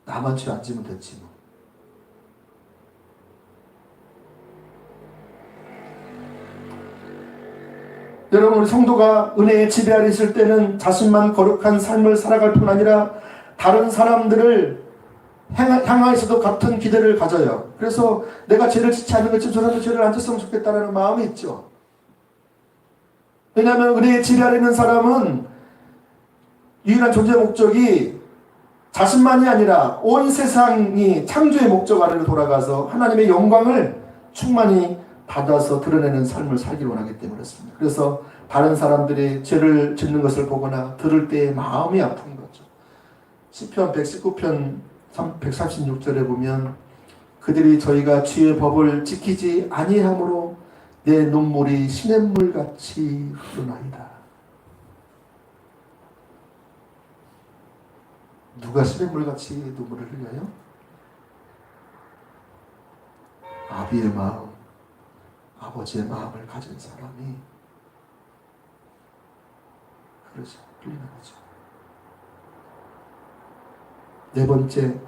나만 죄 안 지면 됐지 뭐. 여러분, 우리 성도가 은혜의 지배 아래 있을 때는 자신만 거룩한 삶을 살아갈 뿐 아니라 다른 사람들을 향하여서도 같은 기대를 가져요. 그래서 내가 죄를 짓지 않는 것처럼 저 사람도 죄를 안 졌으면 좋겠다는 마음이 있죠. 왜냐하면 은혜의 지배 아래 있는 사람은 유일한 존재 목적이 자신만이 아니라 온 세상이 창조의 목적 아래로 돌아가서 하나님의 영광을 충만히 받아서 드러내는 삶을 살기를 원하기 때문에 그렇습니다. 그래서 다른 사람들이 죄를 짓는 것을 보거나 들을 때 마음이 아픈 거죠. 시편 119편 136절에 보면 그들이 저희가 주의 법을 지키지 아니함으로 내 눈물이 시냇물같이 흐르나이다. 누가 시냇물같이 눈물을 흘려요? 아비의 마음, 아버지의 마음을 가진 사람이 그러죠. 흘리는 거죠. 네 번째,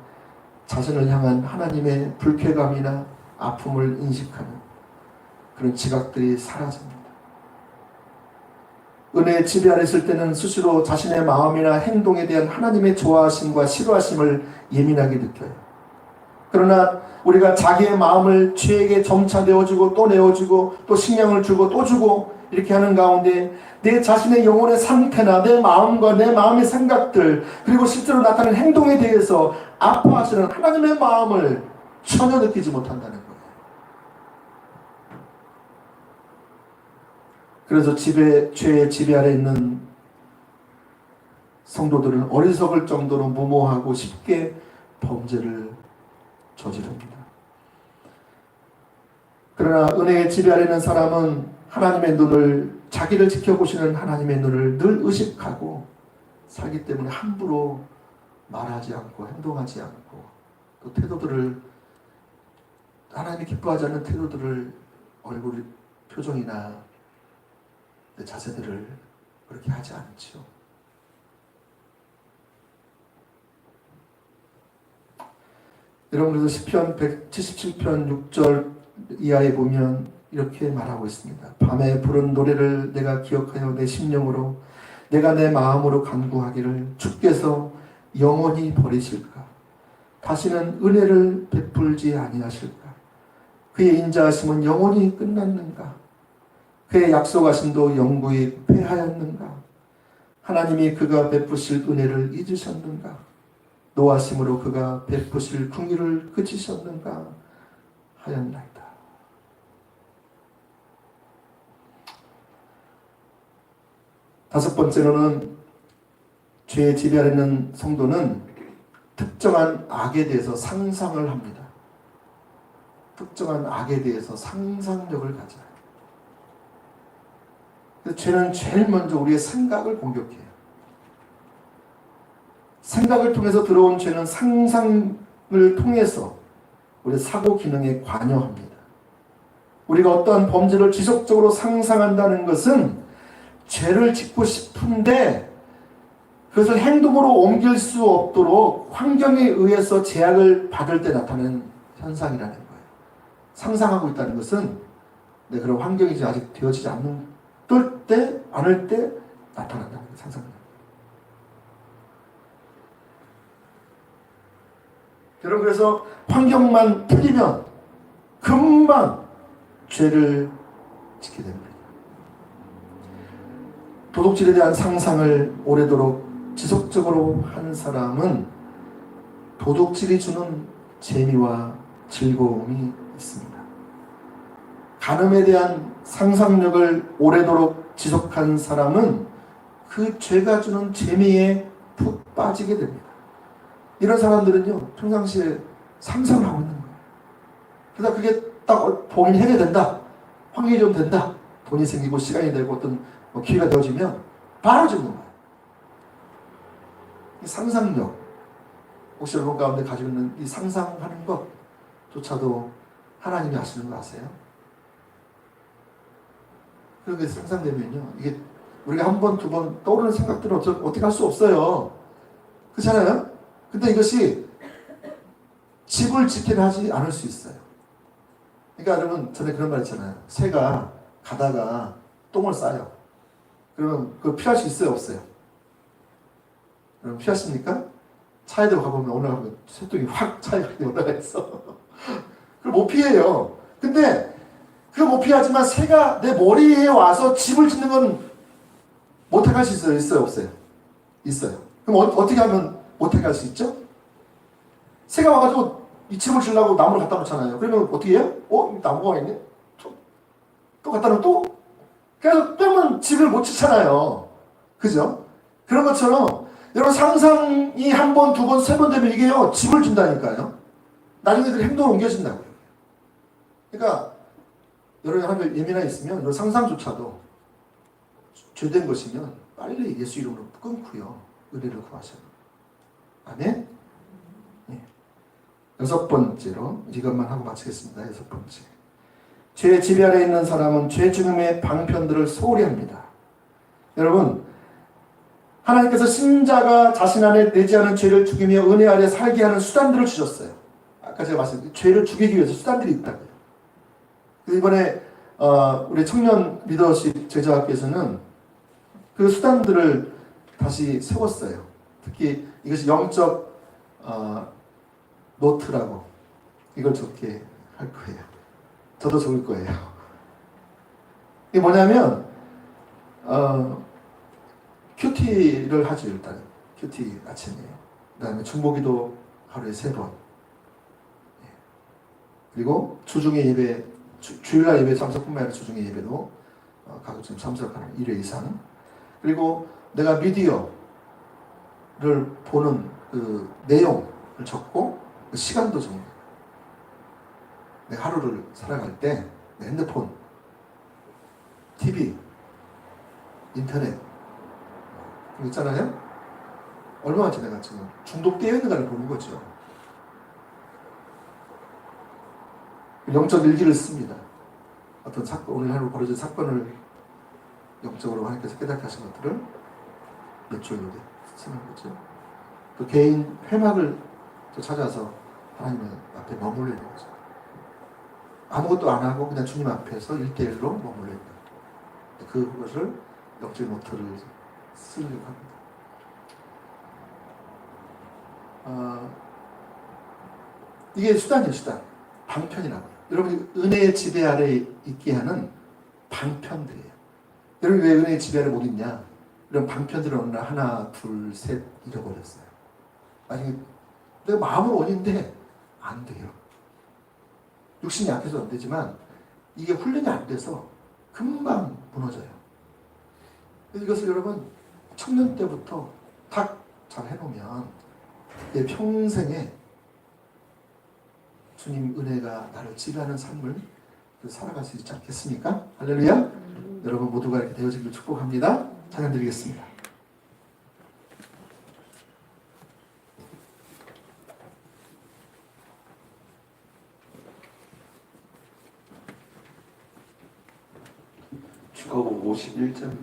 자신을 향한 하나님의 불쾌감이나 아픔을 인식하는 그런 지각들이 사라집니다. 은혜의 지배 아래 있을 때는 수시로 자신의 마음이나 행동에 대한 하나님의 좋아하심과 싫어하심을 예민하게 느껴요. 그러나 우리가 자기의 마음을 죄에게 점차 내어주고 또 내어주고 또 식량을 주고 또 주고 이렇게 하는 가운데 내 자신의 영혼의 상태나 내 마음과 내 마음의 생각들 그리고 실제로 나타나는 행동에 대해서 아파하시는 하나님의 마음을 전혀 느끼지 못한다는 거예요. 그래서 죄의 지배 아래 있는 성도들은 어리석을 정도로 무모하고 쉽게 범죄를 저지릅니다. 그러나 은혜의 지배 아래 있는 사람은 하나님의 눈을, 자기를 지켜보시는 하나님의 눈을 늘 의식하고 살기 때문에 함부로 말하지 않고 행동하지 않고 또 태도들을, 하나님이 기뻐하지 않는 태도들을, 얼굴 표정이나 자세들을 그렇게 하지 않죠. 여러분, 그래서 시편 177편 6절 이하에 보면 이렇게 말하고 있습니다. 밤에 부른 노래를 내가 기억하여 내 심령으로 내가 내 마음으로 간구하기를 주께서 영원히 버리실까? 다시는 은혜를 베풀지 아니하실까? 그의 인자하심은 영원히 끝났는가? 그의 약속하심도 영구히 패하였는가? 하나님이 그가 베푸실 은혜를 잊으셨는가? 노하심으로 그가 베푸실 긍휼을 그치셨는가 하였나이다. 다섯 번째로는 죄의 지배 아래 있는 성도는 특정한 악에 대해서 상상을 합니다. 특정한 악에 대해서 상상력을 가져요. 그래서 죄는 제일 먼저 우리의 생각을 공격해요. 생각을 통해서 들어온 죄는 상상을 통해서 우리 사고 기능에 관여합니다. 우리가 어떠한 범죄를 지속적으로 상상한다는 것은 죄를 짓고 싶은데 그것을 행동으로 옮길 수 없도록 환경에 의해서 제약을 받을 때 나타나는 현상이라는 거예요. 상상하고 있다는 것은 그런 환경이 아직 되어지지 않을 때 나타난다는 거예요. 상상력. 여러분, 그래서 환경만 풀리면 금방 죄를 짓게 됩니다. 도둑질에 대한 상상을 오래도록 지속적으로 한 사람은 도둑질이 주는 재미와 즐거움이 있습니다. 간음에 대한 상상력을 오래도록 지속한 사람은 그 죄가 주는 재미에 푹 빠지게 됩니다. 이런 사람들은요, 평상시에 상상을 하고 있는 거예요. 그래서 그게 딱 본인이 해야 된다, 환경이 좀 된다, 돈이 생기고 시간이 되고 어떤 기회가 되어지면 바로 죽는 거예요. 이 상상력, 혹시 여러분 가운데 가지고 있는 이 상상하는 것조차도 하나님이 아시는 거 아세요? 그렇게 상상되면요, 이게 우리가 한 번, 두 번 떠오르는 생각들은 어떻게 할 수 없어요. 그렇잖아요? 근데 이것이 집을 짓게 하지 않을 수 있어요. 그러니까 여러분, 전에 그런 말 있잖아요. 새가 가다가 똥을 싸요. 그러면 그거 피할 수 있어요, 없어요? 여러분, 피하십니까? 차에 들어 가보면 올라가면 새똥이 확 차에 올라가 있어. 그걸 못 피해요. 근데 그걸 못 피하지만 새가 내 머리에 와서 집을 짓는 건 못하게 할 수 있어요? 있어요, 없어요? 있어요. 그럼 어떻게 하면 못하게 할 수 있죠? 새가 와가지고 이 집을 지으려고 나무를 갖다 놓잖아요. 그러면 어떻게 해요? 나무가 있네? 또 갖다 놓으면 또? 그래서 빼면 집을 못 짓잖아요. 그죠? 그런 것처럼 여러분, 상상이 한 번, 두 번, 세 번 되면 이게요, 집을 준다니까요. 나중에 그 행동을 옮겨진다고요. 그러니까 여러분, 하나님 예민하게 있으면 여러분 상상조차도 죄된 것이면 빨리 예수 이름으로 끊고요, 은혜를 구하셔요. 아멘? 네. 여섯 번째로, 이것만 하고 마치겠습니다. 여섯 번째. 죄의 지배 아래 있는 사람은 죄 중음의 방편들을 소홀히 합니다. 여러분, 하나님께서 신자가 자신 안에 내지 않은 죄를 죽이며 은혜 아래 살게 하는 수단들을 주셨어요. 아까 제가 말씀드린 죄를 죽이기 위해서 수단들이 있다고요. 이번에 우리 청년 리더십 제자학교에서는 그 수단들을 다시 세웠어요. 특히 이것이 영적 노트라고, 이걸 적게 할 거예요. 저도 적을 거예요. 이게 뭐냐면 큐티를 하죠. 일단 큐티 아침에. 그 다음에 중보기도 하루에 3번. 그리고 주중의 예배, 주일날 예배 참석뿐만 아니라 주중의 예배도 가급적 참석하는 1회 이상. 그리고 내가 미디어를 보는 그 내용을 적고 그 시간도 적는 거예요. 내가 하루를 살아갈 때 내 핸드폰, TV, 인터넷 이거 있잖아요. 얼마나 내가 지금 중독되어 있는가를 보는 거죠. 영적 일기를 씁니다. 어떤 사건, 오늘 하루 벌어진 사건을 영적으로 하나님께서 깨닫게 하신 것들을 몇 줄 이렇게 쓰는 거죠. 또 개인 회막을 또 찾아서 하나님 앞에 머물러 있는 거죠. 아무것도 안 하고 그냥 주님 앞에서 1대1로 머물러 있는 거죠. 그것을 영적 노트를 쓰려고 합니다. 이게 수단이에요, 수단. 방편이라고요. 여러분이 은혜의 지배 아래 있게 하는 방편들이에요. 여러분 왜 은혜의 지배 아래 못 있냐? 이런 방편들을 어느 날 하나, 둘, 셋 잃어버렸어요. 아니, 내가 마음으로 원인데 안 돼요. 육신이 약해서 안 되지만 이게 훈련이 안 돼서 금방 무너져요. 이것을 여러분 청년 때부터 딱 잘 해놓으면 내 평생에 주님 은혜가 나를 지배하는 삶을 살아갈 수 있지 않겠습니까? 할렐루야! 여러분 모두가 이렇게 되어지기를 축복합니다. 찬양 드리겠습니다. 축하곡 51점